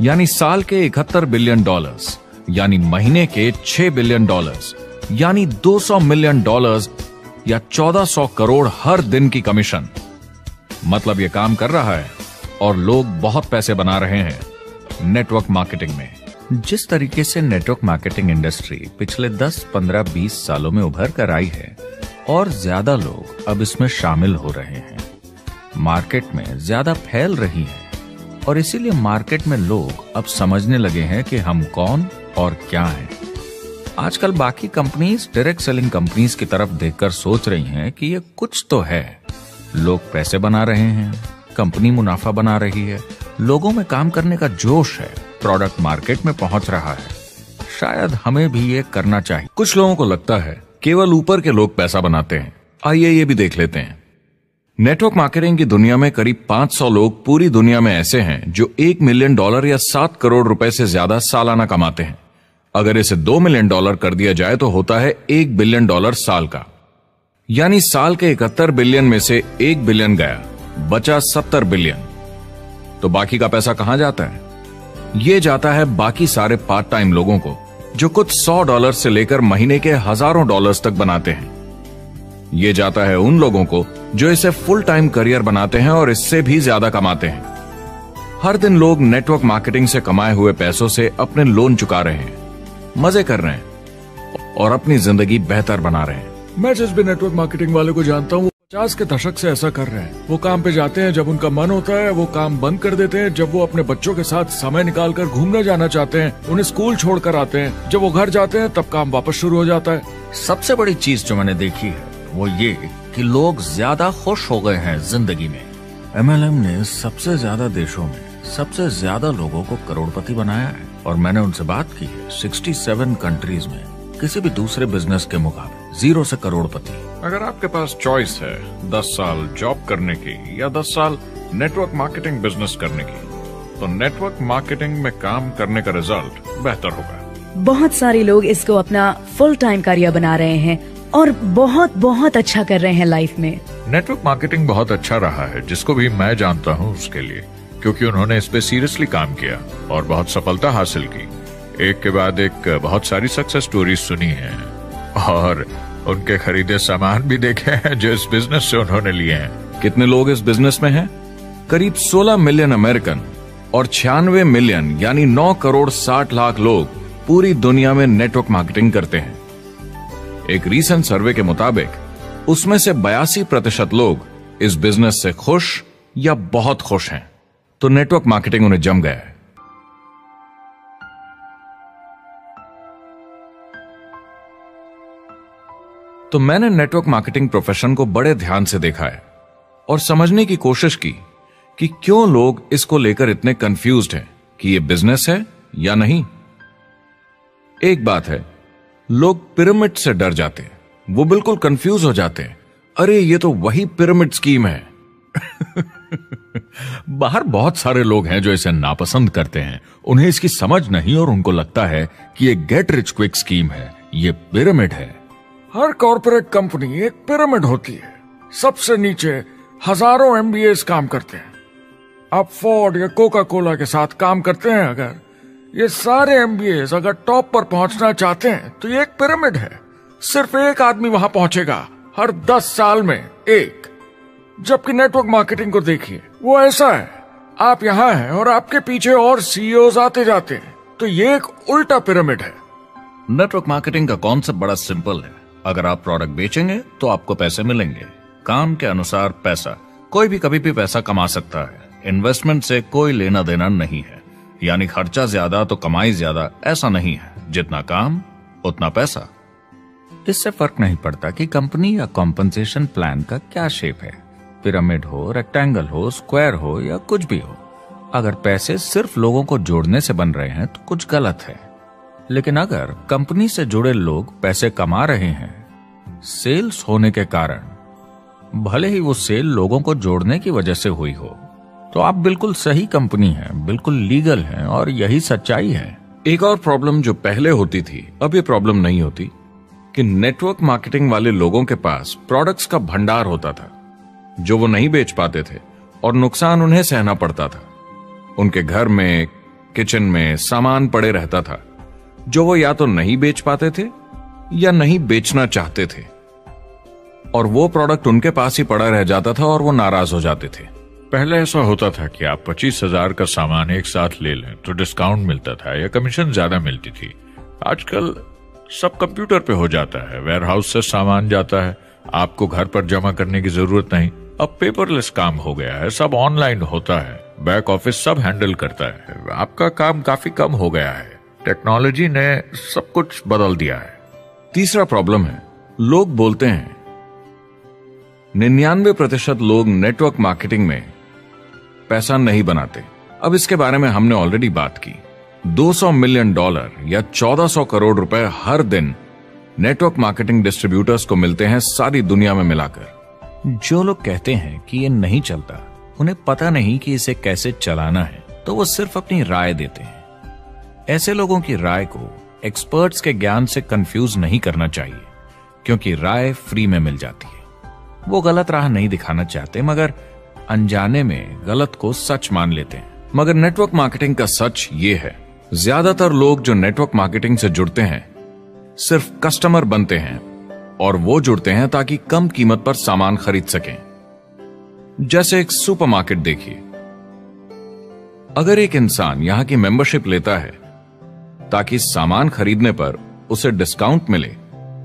यानी साल के $71 बिलियन, यानी महीने के $6 बिलियन, यानी $200 मिलियन या 1400 करोड़ हर दिन की कमीशन। मतलब ये काम कर रहा है और लोग बहुत पैसे बना रहे हैं नेटवर्क मार्केटिंग में। जिस तरीके से नेटवर्क मार्केटिंग इंडस्ट्री पिछले 10, 15, 20 सालों में उभर कर आई है और ज्यादा लोग अब इसमें शामिल हो रहे हैं, मार्केट में ज्यादा फैल रही है और इसीलिए मार्केट में लोग अब समझने लगे हैं कि हम कौन और क्या हैं। आजकल बाकी कंपनीज डायरेक्ट सेलिंग कंपनीज की तरफ देखकर सोच रही हैं कि ये कुछ तो है, लोग पैसे बना रहे हैं, कंपनी मुनाफा बना रही है, लोगों में काम करने का जोश है, प्रोडक्ट मार्केट में पहुंच रहा है, शायद हमें भी ये करना चाहिए। कुछ लोगों को लगता है केवल ऊपर के लोग पैसा बनाते हैं। आइए ये भी देख लेते हैं। नेटवर्क मार्केटिंग की दुनिया में करीब 500 लोग पूरी दुनिया में ऐसे हैं जो $1 मिलियन या 7 करोड़ रुपए से ज्यादा सालाना कमाते हैं। अगर इसे $2 मिलियन कर दिया जाए तो होता है $1 बिलियन साल का, यानी साल के 71 बिलियन में से 1 बिलियन गया, बचा 70 बिलियन। तो बाकी का पैसा कहां जाता है? ये जाता है बाकी सारे पार्ट टाइम लोगों को जो कुछ $100 से लेकर महीने के हजारों डॉलर्स तक बनाते हैं। ये जाता है उन लोगों को जो इसे फुल टाइम करियर बनाते हैं और इससे भी ज्यादा कमाते हैं। हर दिन लोग नेटवर्क मार्केटिंग से कमाए हुए पैसों से अपने लोन चुका रहे हैं, मजे कर रहे हैं और अपनी जिंदगी बेहतर बना रहे हैं। मैं जिस भी नेटवर्क मार्केटिंग वाले को जानता हूँ, 50 के दशक से ऐसा कर रहे हैं। वो काम पे जाते हैं जब उनका मन होता है, वो काम बंद कर देते हैं जब वो अपने बच्चों के साथ समय निकालकर घूमने जाना चाहते हैं, उन्हें स्कूल छोड़कर आते हैं, जब वो घर जाते हैं तब काम वापस शुरू हो जाता है। सबसे बड़ी चीज जो मैंने देखी है वो ये कि लोग ज्यादा खुश हो गए हैं जिंदगी में। MLM ने सबसे ज्यादा देशों में सबसे ज्यादा लोगों को करोड़पति बनाया है और मैंने उनसे बात की है 67 कंट्रीज में किसी भी दूसरे बिजनेस के मुकाबले 0 से करोड़पति। अगर आपके पास चॉइस है 10 साल जॉब करने की या 10 साल नेटवर्क मार्केटिंग बिजनेस करने की, तो नेटवर्क मार्केटिंग में काम करने का रिजल्ट बेहतर होगा। बहुत सारे लोग इसको अपना फुल टाइम करियर बना रहे हैं और बहुत बहुत अच्छा कर रहे हैं लाइफ में। नेटवर्क मार्केटिंग बहुत अच्छा रहा है, जिसको भी मैं जानता हूँ उसके लिए, क्योंकि उन्होंने इस पे सीरियसली काम किया और बहुत सफलता हासिल की। एक के बाद एक बहुत सारी सक्सेस स्टोरीज सुनी है और उनके खरीदे सामान भी देखे हैं जो इस बिजनेस से उन्होंने लिए हैं। कितने लोग इस बिजनेस में हैं? करीब 16 मिलियन अमेरिकन और 96 मिलियन यानी 9 करोड़ 60 लाख लोग पूरी दुनिया में नेटवर्क मार्केटिंग करते हैं। एक रीसेंट सर्वे के मुताबिक उसमें से 82% लोग इस बिजनेस से खुश या बहुत खुश हैं। तो नेटवर्क मार्केटिंग उन्हें जम गया है। तो मैंने नेटवर्क मार्केटिंग प्रोफेशन को बड़े ध्यान से देखा है और समझने की कोशिश की कि क्यों लोग इसको लेकर इतने कंफ्यूज्ड हैं कि ये बिजनेस है या नहीं। एक बात है, लोग पिरामिड से डर जाते हैं, वो बिल्कुल कंफ्यूज हो जाते हैं, अरे ये तो वही पिरामिड स्कीम है। बाहर बहुत सारे लोग हैं जो इसे नापसंद करते हैं, उन्हें इसकी समझ नहीं और उनको लगता है कि ये गेट रिच क्विक स्कीम है, ये पिरामिड है। हर कॉर्पोरेट कंपनी एक पिरामिड होती है। सबसे नीचे हजारों एमबीएस काम करते हैं। आप फोर्ड या कोका कोला के साथ काम करते हैं, अगर ये सारे एमबीएस अगर टॉप पर पहुंचना चाहते हैं तो ये एक पिरामिड है। सिर्फ एक आदमी वहां पहुंचेगा हर 10 साल में एक। जबकि नेटवर्क मार्केटिंग को देखिए, वो ऐसा है, आप यहां हैं और आपके पीछे और सीईओज आते जाते हैं, तो ये एक उल्टा पिरामिड है। नेटवर्क मार्केटिंग का कॉन्सेप्ट बड़ा सिंपल है। अगर आप प्रोडक्ट बेचेंगे तो आपको पैसे मिलेंगे, काम के अनुसार पैसा। कोई भी कभी भी पैसा कमा सकता है, इन्वेस्टमेंट से कोई लेना देना नहीं है। यानी खर्चा ज्यादा तो कमाई ज्यादा, ऐसा नहीं है, जितना काम उतना पैसा। इससे फर्क नहीं पड़ता कि कंपनी या कॉम्पनसेशन प्लान का क्या शेप है, पिरामिड हो, रेक्टेंगल हो, स्क्वायर हो या कुछ भी हो। अगर पैसे सिर्फ लोगों को जोड़ने से बन रहे हैं तो कुछ गलत है। लेकिन अगर कंपनी से जुड़े लोग पैसे कमा रहे हैं सेल्स होने के कारण, भले ही वो सेल लोगों को जोड़ने की वजह से हुई हो, तो आप बिल्कुल सही कंपनी हैं, बिल्कुल लीगल हैं और यही सच्चाई है। एक और प्रॉब्लम जो पहले होती थी, अब ये प्रॉब्लम नहीं होती कि नेटवर्क मार्केटिंग वाले लोगों के पास प्रोडक्ट्स का भंडार होता था जो वो नहीं बेच पाते थे और नुकसान उन्हें सहना पड़ता था। उनके घर में, किचन में सामान पड़े रहता था जो वो या तो नहीं बेच पाते थे या नहीं बेचना चाहते थे, और वो प्रोडक्ट उनके पास ही पड़ा रह जाता था और वो नाराज हो जाते थे। पहले ऐसा होता था कि आप 25,000 का सामान एक साथ ले लें तो डिस्काउंट मिलता था या कमीशन ज्यादा मिलती थी। आजकल सब कंप्यूटर पे हो जाता है, वेयरहाउस से सामान जाता है, आपको घर पर जमा करने की जरूरत नहीं। अब पेपरलेस काम हो गया है, सब ऑनलाइन होता है, बैक ऑफिस सब हैंडल करता है, आपका काम काफी कम हो गया है। टेक्नोलॉजी ने सब कुछ बदल दिया है। तीसरा प्रॉब्लम है, लोग बोलते हैं 99% लोग नेटवर्क मार्केटिंग में पैसा नहीं बनाते। अब इसके बारे में हमने ऑलरेडी बात की। $200 मिलियन या 1400 करोड़ रुपए हर दिन नेटवर्क मार्केटिंग डिस्ट्रीब्यूटर्स को मिलते हैं सारी दुनिया में मिलाकर। जो लोग कहते हैं कि ये नहीं चलता, उन्हें पता नहीं कि इसे कैसे चलाना है, तो वो सिर्फ अपनी राय देते हैं। ऐसे लोगों की राय को एक्सपर्ट्स के ज्ञान से कंफ्यूज नहीं करना चाहिए, क्योंकि राय फ्री में मिल जाती है। वो गलत राह नहीं दिखाना चाहते, मगर अनजाने में गलत को सच मान लेते हैं। मगर नेटवर्क मार्केटिंग का सच ये है, ज्यादातर लोग जो नेटवर्क मार्केटिंग से जुड़ते हैं सिर्फ कस्टमर बनते हैं, और वो जुड़ते हैं ताकि कम कीमत पर सामान खरीद सकें। जैसे एक सुपरमार्केट देखिए, अगर एक इंसान यहां की मेंबरशिप लेता है ताकि सामान खरीदने पर उसे डिस्काउंट मिले,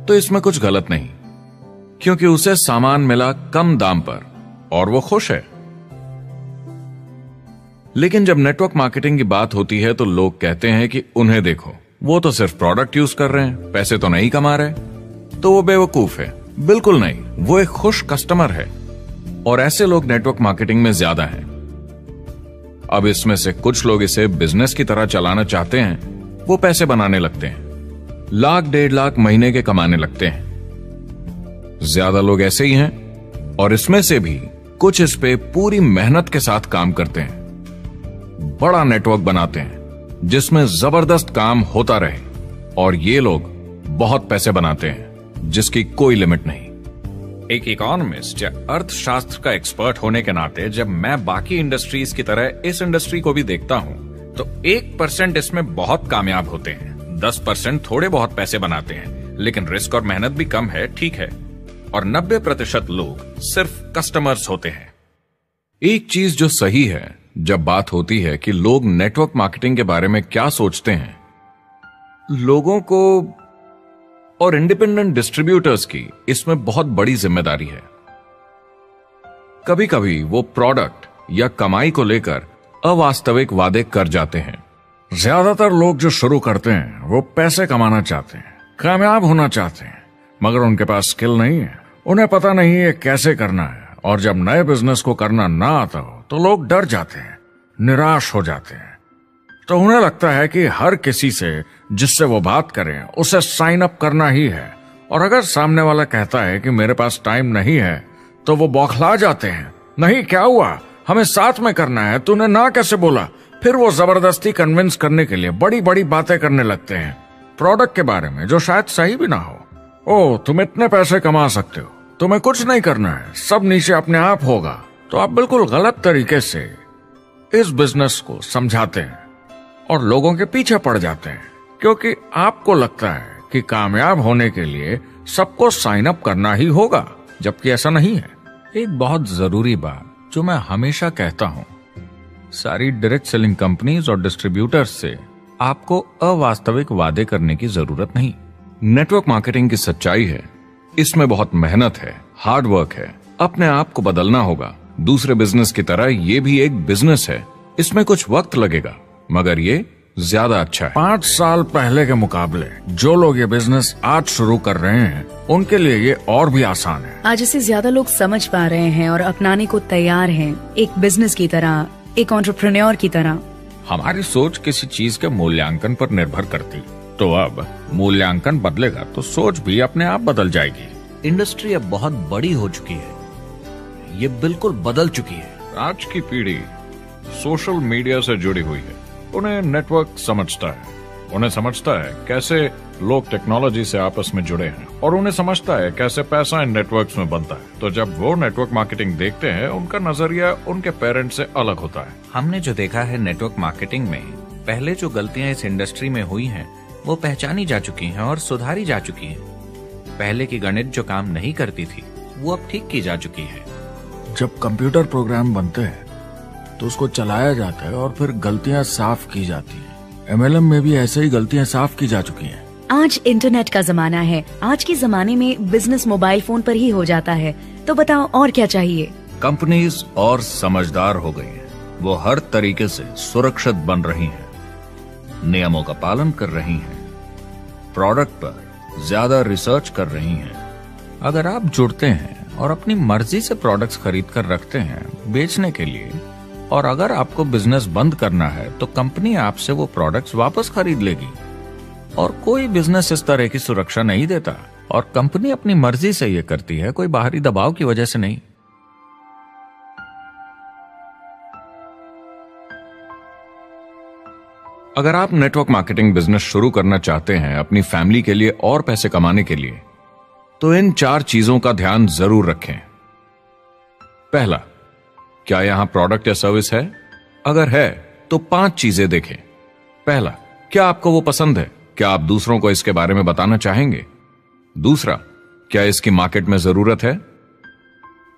तो इसमें कुछ गलत नहीं, क्योंकि उसे सामान मिला कम दाम पर और वो खुश है। लेकिन जब नेटवर्क मार्केटिंग की बात होती है तो लोग कहते हैं कि उन्हें देखो, वो तो सिर्फ प्रोडक्ट यूज कर रहे हैं, पैसे तो नहीं कमा रहे, तो वो बेवकूफ है। बिल्कुल नहीं, वो एक खुश कस्टमर है, और ऐसे लोग नेटवर्क मार्केटिंग में ज्यादा हैं। अब इसमें से कुछ लोग इसे बिजनेस की तरह चलाना चाहते हैं, वो पैसे बनाने लगते हैं, 1,00,000 1,50,000 महीने के कमाने लगते हैं। ज्यादा लोग ऐसे ही हैं, और इसमें से भी कुछ इस पे पूरी मेहनत के साथ काम करते हैं, बड़ा नेटवर्क बनाते हैं जिसमें जबरदस्त काम होता रहे, और ये लोग बहुत पैसे बनाते हैं जिसकी कोई लिमिट नहीं। एक इकोनॉमिस्ट या अर्थशास्त्र का एक्सपर्ट होने के नाते जब मैं बाकी इंडस्ट्रीज की तरह इस इंडस्ट्री को भी देखता हूं, तो 1% इसमें बहुत कामयाब होते हैं, 10% थोड़े बहुत पैसे बनाते हैं, लेकिन रिस्क और मेहनत भी कम है, ठीक है, और 90% लोग सिर्फ कस्टमर्स होते हैं। एक चीज जो सही है जब बात होती है कि लोग नेटवर्क मार्केटिंग के बारे में क्या सोचते हैं, लोगों को और इंडिपेंडेंट डिस्ट्रीब्यूटर्स की इसमें बहुत बड़ी जिम्मेदारी है। कभी कभी वो प्रोडक्ट या कमाई को लेकर अवास्तविक वादे कर जाते हैं। ज्यादातर लोग जो शुरू करते हैं वो पैसे कमाना चाहते हैं, कामयाब होना चाहते हैं, मगर उनके पास स्किल नहीं है, उन्हें पता नहीं है कैसे करना है, और जब नए बिजनेस को करना ना आता हो तो लोग डर जाते हैं, निराश हो जाते हैं। तो उन्हें लगता है कि हर किसी से जिससे वो बात करें उसे साइन अप करना ही है, और अगर सामने वाला कहता है कि मेरे पास टाइम नहीं है तो वो बौखला जाते हैं। नहीं, क्या हुआ, हमें साथ में करना है, तूने ना कैसे बोला? फिर वो जबरदस्ती कन्विंस करने के लिए बड़ी बड़ी बातें करने लगते हैं प्रोडक्ट के बारे में, जो शायद सही भी ना हो। ओ, तुम इतने पैसे कमा सकते हो, तुम्हें कुछ नहीं करना है, सब नीचे अपने आप होगा। तो आप बिल्कुल गलत तरीके से इस बिजनेस को समझाते हैं और लोगों के पीछे पड़ जाते हैं, क्योंकि आपको लगता है कि कामयाब होने के लिए सबको साइन अप करना ही होगा, जबकि ऐसा नहीं है। एक बहुत जरूरी बात जो मैं हमेशा कहता हूं, सारी डायरेक्ट सेलिंग कंपनीज और डिस्ट्रीब्यूटर्स से आपको अवास्तविक वादे करने की जरूरत नहीं। नेटवर्क मार्केटिंग की सच्चाई है, इसमें बहुत मेहनत है, हार्ड वर्क है, अपने आप को बदलना होगा। दूसरे बिजनेस की तरह ये भी एक बिजनेस है, इसमें कुछ वक्त लगेगा, मगर ये ज्यादा अच्छा है। 5 साल पहले के मुकाबले जो लोग ये बिजनेस आज शुरू कर रहे हैं उनके लिए ये और भी आसान है। आज इसे ज्यादा लोग समझ पा रहे हैं और अपनाने को तैयार हैं, एक बिजनेस की तरह, एक एंटरप्रेन्योर की तरह। हमारी सोच किसी चीज के मूल्यांकन पर निर्भर करती, तो अब मूल्यांकन बदलेगा तो सोच भी अपने आप बदल जाएगी। इंडस्ट्री अब बहुत बड़ी हो चुकी है, ये बिल्कुल बदल चुकी है। आज की पीढ़ी सोशल मीडिया से जुड़ी हुई है, उन्हें नेटवर्क समझता है, उन्हें समझता है कैसे लोग टेक्नोलॉजी से आपस में जुड़े हैं, और उन्हें समझता है कैसे पैसा इन नेटवर्क्स में बनता है। तो जब वो नेटवर्क मार्केटिंग देखते हैं, उनका नजरिया उनके पेरेंट्स से अलग होता है। हमने जो देखा है नेटवर्क मार्केटिंग में, पहले जो गलतियां इस इंडस्ट्री में हुई हैं वो पहचानी जा चुकी हैं और सुधारी जा चुकी हैं। पहले की गणित जो काम नहीं करती थी वो अब ठीक की जा चुकी है। जब कंप्यूटर प्रोग्राम बनते हैं तो उसको चलाया जाता है और फिर गलतियां साफ की जाती हैं। MLM में भी ऐसे ही गलतियां साफ की जा चुकी हैं। आज इंटरनेट का जमाना है, आज के जमाने में बिजनेस मोबाइल फोन पर ही हो जाता है, तो बताओ और क्या चाहिए। कंपनीज और समझदार हो गई हैं, वो हर तरीके से सुरक्षित बन रही हैं, नियमों का पालन कर रही हैं, प्रोडक्ट पर ज्यादा रिसर्च कर रही हैं। अगर आप जुड़ते हैं और अपनी मर्जी से प्रोडक्ट्स खरीद कर रखते हैं बेचने के लिए, और अगर आपको बिजनेस बंद करना है तो कंपनी आपसे वो प्रोडक्ट्स वापस खरीद लेगी। और कोई बिजनेस इस तरह की सुरक्षा नहीं देता, और कंपनी अपनी मर्जी से ये करती है, कोई बाहरी दबाव की वजह से नहीं। अगर आप नेटवर्क मार्केटिंग बिजनेस शुरू करना चाहते हैं अपनी फैमिली के लिए और पैसे कमाने के लिए, तो इन 4 चीजों का ध्यान जरूर रखें। पहला, क्या यहां प्रोडक्ट या सर्विस है? अगर है तो 5 चीजें देखें। पहला, क्या आपको वो पसंद है? क्या आप दूसरों को इसके बारे में बताना चाहेंगे? दूसरा, क्या इसकी मार्केट में जरूरत है?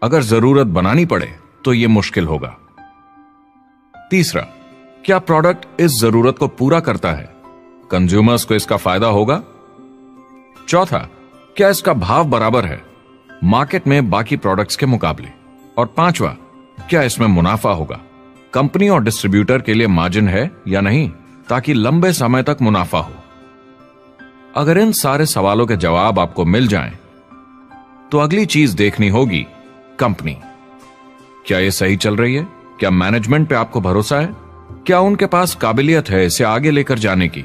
अगर जरूरत बनानी पड़े तो यह मुश्किल होगा। तीसरा, क्या प्रोडक्ट इस जरूरत को पूरा करता है? कंज्यूमर्स को इसका फायदा होगा? चौथा, क्या इसका भाव बराबर है मार्केट में बाकी प्रोडक्ट्स के मुकाबले? और पांचवा, क्या इसमें मुनाफा होगा? कंपनी और डिस्ट्रीब्यूटर के लिए मार्जिन है या नहीं, ताकि लंबे समय तक मुनाफा हो। अगर इन सारे सवालों के जवाब आपको मिल जाएं, तो अगली चीज देखनी होगी कंपनी। क्या यह सही चल रही है? क्या मैनेजमेंट पे आपको भरोसा है? क्या उनके पास काबिलियत है इसे आगे लेकर जाने की?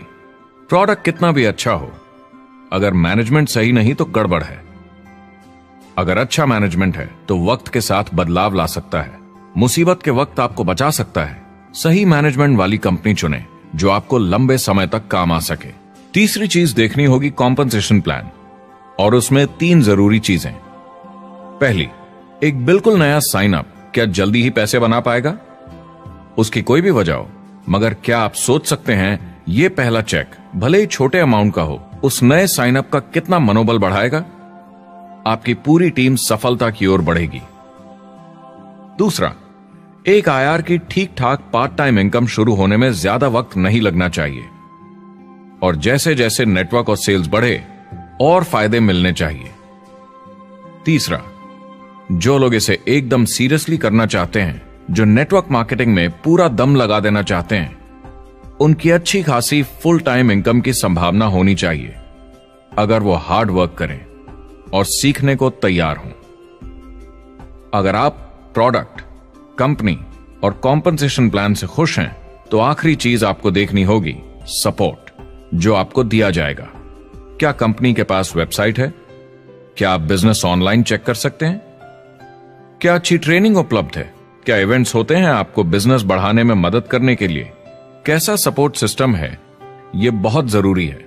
प्रोडक्ट कितना भी अच्छा हो, अगर मैनेजमेंट सही नहीं तो गड़बड़ है। अगर अच्छा मैनेजमेंट है तो वक्त के साथ बदलाव ला सकता है, मुसीबत के वक्त आपको बचा सकता है। सही मैनेजमेंट वाली कंपनी चुने जो आपको लंबे समय तक काम आ सके। तीसरी चीज देखनी होगी कॉम्पनसेशन प्लान, और उसमें 3 जरूरी चीजें। पहली, एक बिल्कुल नया साइन अप क्या जल्दी ही पैसे बना पाएगा? उसकी कोई भी वजह हो, मगर क्या आप सोच सकते हैं ये पहला चेक, भले ही छोटे अमाउंट का हो, उस नए साइन अप का कितना मनोबल बढ़ाएगा? आपकी पूरी टीम सफलता की ओर बढ़ेगी। दूसरा, एक IR की ठीक ठाक पार्ट टाइम इनकम शुरू होने में ज्यादा वक्त नहीं लगना चाहिए, और जैसे जैसे नेटवर्क और सेल्स बढ़े और फायदे मिलने चाहिए। तीसरा, जो लोग इसे एकदम सीरियसली करना चाहते हैं, जो नेटवर्क मार्केटिंग में पूरा दम लगा देना चाहते हैं, उनकी अच्छी खासी फुल टाइम इनकम की संभावना होनी चाहिए, अगर वो हार्ड वर्क करें और सीखने को तैयार हों। अगर आप प्रोडक्ट, कंपनी और कॉम्पनसेशन प्लान से खुश हैं तो आखिरी चीज आपको देखनी होगी सपोर्ट, जो आपको दिया जाएगा। क्या कंपनी के पास वेबसाइट है? क्या आप बिजनेस ऑनलाइन चेक कर सकते हैं? क्या अच्छी ट्रेनिंग उपलब्ध है? क्या इवेंट्स होते हैं आपको बिजनेस बढ़ाने में मदद करने के लिए? कैसा सपोर्ट सिस्टम है? यह बहुत जरूरी है।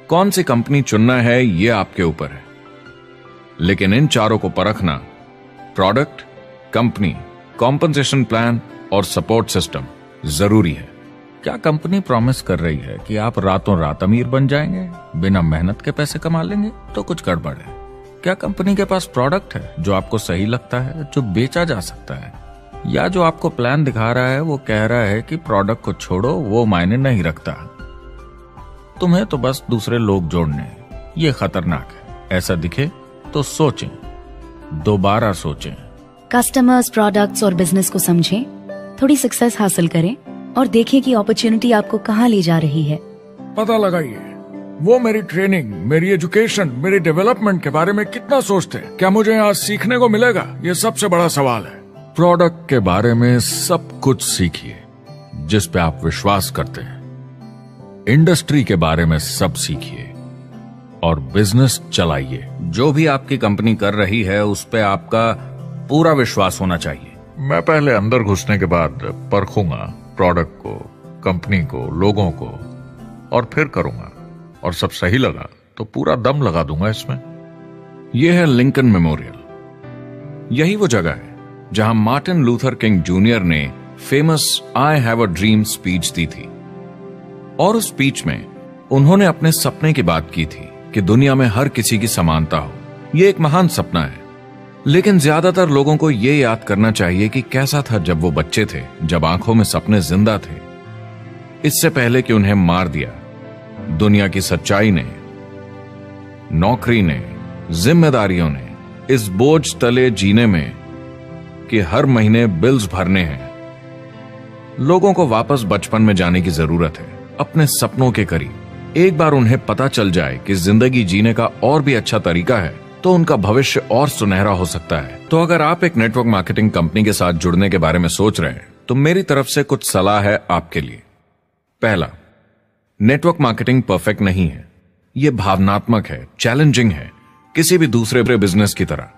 कौन सी कंपनी चुनना है यह आपके ऊपर है, लेकिन इन चारों को परखना, प्रोडक्ट, कंपनी, कॉम्पनसेशन प्लान और सपोर्ट सिस्टम, जरूरी है। क्या कंपनी प्रॉमिस कर रही है कि आप रातों रात अमीर बन जाएंगे, बिना मेहनत के पैसे कमा लेंगे? तो कुछ गड़बड़ है। क्या कंपनी के पास प्रोडक्ट है जो आपको सही लगता है, जो बेचा जा सकता है? या जो आपको प्लान दिखा रहा है वो कह रहा है कि प्रोडक्ट को छोड़ो, वो मायने नहीं रखता, तुम्हें तो बस दूसरे लोग जोड़ने हैं। ये खतरनाक है। ऐसा दिखे तो सोचें, दोबारा सोचें। कस्टमर्स, प्रोडक्ट्स और बिजनेस को समझें, थोड़ी सक्सेस हासिल करें और देखें कि अपॉर्चुनिटी आपको कहां ले जा रही है। पता लगाइए वो मेरी ट्रेनिंग, मेरी एजुकेशन, मेरी डेवलपमेंट के बारे में कितना सोचते हैं। क्या मुझे यहाँ सीखने को मिलेगा? ये सबसे बड़ा सवाल है। प्रोडक्ट के बारे में सब कुछ सीखिए जिस पे आप विश्वास करते हैं। इंडस्ट्री के बारे में सब सीखिए और बिजनेस चलाइए। जो भी आपकी कंपनी कर रही है उस पे आपका पूरा विश्वास होना चाहिए। मैं पहले अंदर घुसने के बाद परखूंगा प्रोडक्ट को, कंपनी को, लोगों को, और फिर करूंगा। और सब सही लगा तो पूरा दम लगा दूंगा इसमें। यह है लिंकन मेमोरियल। यही वो जगह है जहां मार्टिन लूथर किंग जूनियर ने famous I have a dream speech दी थी। और उस स्पीच में उन्होंने अपने सपने की बात की थी कि दुनिया में हर किसी की समानता हो। यह एक महान सपना है, लेकिन ज्यादातर लोगों को यह याद करना चाहिए कि कैसा था जब वो बच्चे थे, जब आंखों में सपने जिंदा थे, इससे पहले कि उन्हें मार दिया दुनिया की सच्चाई ने, नौकरी ने, जिम्मेदारियों ने, इस बोझ तले जीने में कि हर महीने बिल्स भरने हैं। लोगों को वापस बचपन में जाने की जरूरत है, अपने सपनों के करीब। एक बार उन्हें पता चल जाए कि जिंदगी जीने का और भी अच्छा तरीका है तो उनका भविष्य और सुनहरा हो सकता है। तो अगर आप एक नेटवर्क मार्केटिंग कंपनी के साथ जुड़ने के बारे में सोच रहे हैं तो मेरी तरफ से कुछ सलाह है आपके लिए। पहला, नेटवर्क मार्केटिंग परफेक्ट नहीं है। यह भावनात्मक है, चैलेंजिंग है, किसी भी दूसरे बिजनेस की तरह।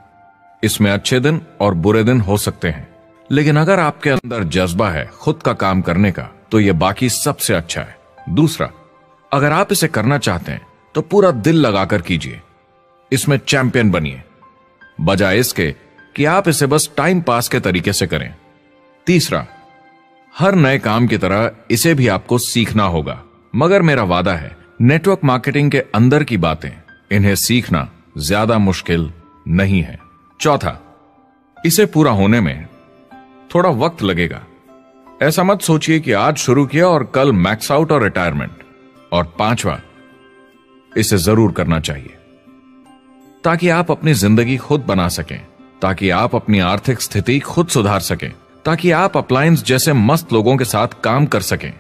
इसमें अच्छे दिन और बुरे दिन हो सकते हैं, लेकिन अगर आपके अंदर जज्बा है खुद का काम करने का तो यह बाकी सबसे अच्छा है। दूसरा, अगर आप इसे करना चाहते हैं तो पूरा दिल लगाकर कीजिए, इसमें चैंपियन बनिए, बजाय इसके कि आप इसे बस टाइम पास के तरीके से करें। तीसरा, हर नए काम की तरह इसे भी आपको सीखना होगा, मगर मेरा वादा है नेटवर्क मार्केटिंग के अंदर की बातें, इन्हें सीखना ज्यादा मुश्किल नहीं है। चौथा, इसे पूरा होने में थोड़ा वक्त लगेगा। ऐसा मत सोचिए कि आज शुरू किया और कल मैक्स आउट और रिटायरमेंट। और पांचवा, इसे जरूर करना चाहिए ताकि आप अपनी जिंदगी खुद बना सकें, ताकि आप अपनी आर्थिक स्थिति खुद सुधार सकें, ताकि आप अप्लायंस जैसे मस्त लोगों के साथ काम कर सकें,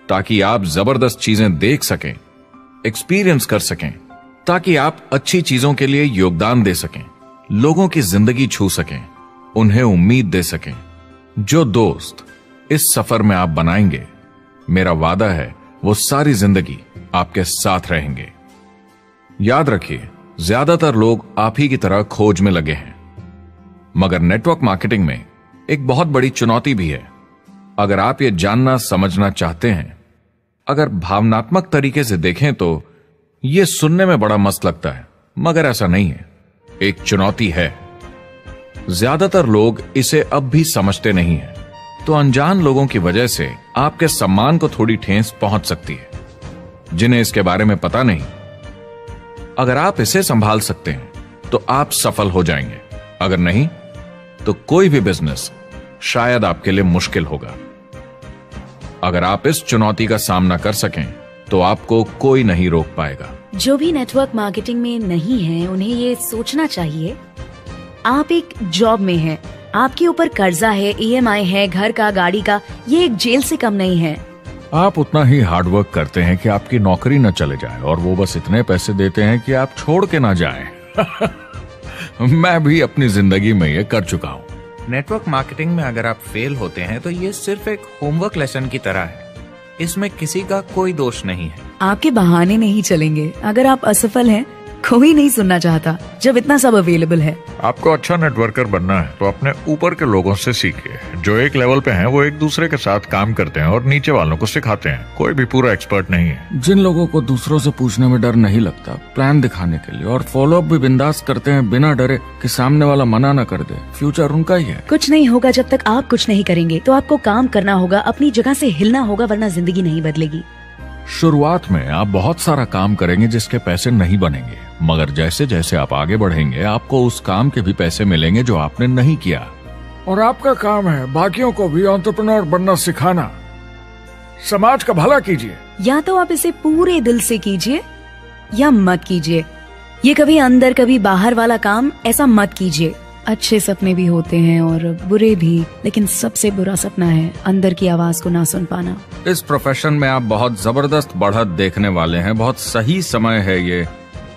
ताकि आप जबरदस्त चीजें देख सकें, एक्सपीरियंस कर सकें, ताकि आप अच्छी चीजों के लिए योगदान दे सकें, लोगों की जिंदगी छू सकें, उन्हें उम्मीद दे सकें। जो दोस्त इस सफर में आप बनाएंगे, मेरा वादा है वो सारी जिंदगी आपके साथ रहेंगे। याद रखिए, ज्यादातर लोग आप ही की तरह खोज में लगे हैं, मगर नेटवर्क मार्केटिंग में एक बहुत बड़ी चुनौती भी है। अगर आप ये जानना समझना चाहते हैं, अगर भावनात्मक तरीके से देखें तो यह सुनने में बड़ा मस्त लगता है, मगर ऐसा नहीं है। एक चुनौती है। ज्यादातर लोग इसे अब भी समझते नहीं हैं, तो अनजान लोगों की वजह से आपके सम्मान को थोड़ी ठेस पहुंच सकती है, जिन्हें इसके बारे में पता नहीं। अगर आप इसे संभाल सकते हैं तो आप सफल हो जाएंगे, अगर नहीं तो कोई भी बिजनेस शायद आपके लिए मुश्किल होगा। अगर आप इस चुनौती का सामना कर सकें तो आपको कोई नहीं रोक पाएगा। जो भी नेटवर्क मार्केटिंग में नहीं है उन्हें ये सोचना चाहिए, आप एक जॉब में हैं, आपके ऊपर कर्जा है, EMI है, घर का, गाड़ी का, ये एक जेल से कम नहीं है। आप उतना ही हार्डवर्क करते हैं कि आपकी नौकरी न चले जाए, और वो बस इतने पैसे देते हैं कि आप छोड़ के ना जाएं। मैं भी अपनी जिंदगी में ये कर चुका हूं। नेटवर्क मार्केटिंग में अगर आप फेल होते हैं तो ये सिर्फ एक होमवर्क लेसन की तरह है। इसमें किसी का कोई दोष नहीं है। आपके बहाने नहीं चलेंगे। अगर आप असफल हैं, कोई नहीं सुनना चाहता जब इतना सब अवेलेबल है। आपको अच्छा नेटवर्कर बनना है तो अपने ऊपर के लोगों से सीखिए। जो एक लेवल पे हैं वो एक दूसरे के साथ काम करते हैं और नीचे वालों को सिखाते हैं। कोई भी पूरा एक्सपर्ट नहीं है। जिन लोगों को दूसरों से पूछने में डर नहीं लगता, प्लान दिखाने के लिए और फॉलो अप भी बिंदास करते हैं बिना डरे कि सामने वाला मना न कर दे, फ्यूचर उनका ही है। कुछ नहीं होगा जब तक आप कुछ नहीं करेंगे। तो आपको काम करना होगा, अपनी जगह से हिलना होगा, वरना जिंदगी नहीं बदलेगी। शुरुआत में आप बहुत सारा काम करेंगे जिसके पैसे नहीं बनेंगे, मगर जैसे जैसे आप आगे बढ़ेंगे आपको उस काम के भी पैसे मिलेंगे जो आपने नहीं किया। और आपका काम है बाकियों को भी एंटरप्रेन्योर बनना सिखाना। समाज का भला कीजिए। या तो आप इसे पूरे दिल से कीजिए या मत कीजिए। ये कभी अंदर कभी बाहर वाला काम ऐसा मत कीजिए। अच्छे सपने भी होते हैं और बुरे भी, लेकिन सबसे बुरा सपना है अंदर की आवाज को ना सुन पाना। इस प्रोफेशन में आप बहुत जबरदस्त बढ़त देखने वाले हैं। बहुत सही समय है ये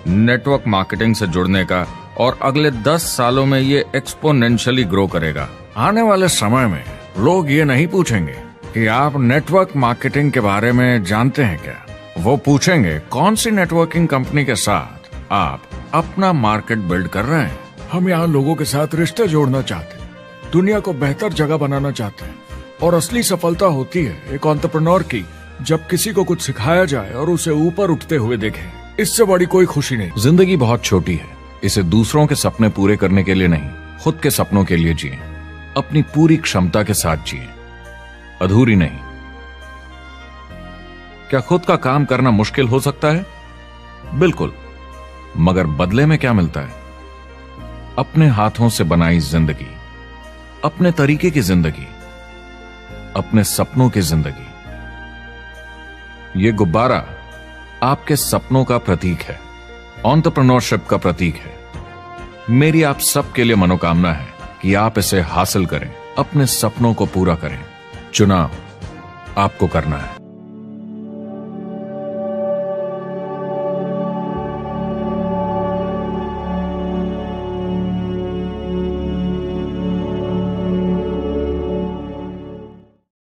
नेटवर्क मार्केटिंग से जुड़ने का, और अगले 10 सालों में ये एक्सपोनेंशियली ग्रो करेगा। आने वाले समय में लोग ये नहीं पूछेंगे कि आप नेटवर्क मार्केटिंग के बारे में जानते हैं क्या। वो पूछेंगे कौन सी नेटवर्किंग कंपनी के साथ आप अपना मार्केट बिल्ड कर रहे हैं। हम यहाँ लोगों के साथ रिश्ते जोड़ना चाहते हैं, दुनिया को बेहतर जगह बनाना चाहते हैं। और असली सफलता होती है एक एंटरप्रेन्योर की, जब किसी को कुछ सिखाया जाए और उसे ऊपर उठते हुए देखें। इससे बड़ी कोई खुशी नहीं। जिंदगी बहुत छोटी है, इसे दूसरों के सपने पूरे करने के लिए नहीं, खुद के सपनों के लिए जिए। अपनी पूरी क्षमता के साथ जिए, अधूरी नहीं। क्या खुद का काम करना मुश्किल हो सकता है? बिल्कुल, मगर बदले में क्या मिलता है? अपने हाथों से बनाई जिंदगी, अपने तरीके की जिंदगी, अपने सपनों की जिंदगी। ये गुब्बारा आपके सपनों का प्रतीक है, एंटरप्रेन्योरशिप का प्रतीक है। मेरी आप सबके लिए मनोकामना है कि आप इसे हासिल करें, अपने सपनों को पूरा करें। चुनाव आपको करना है।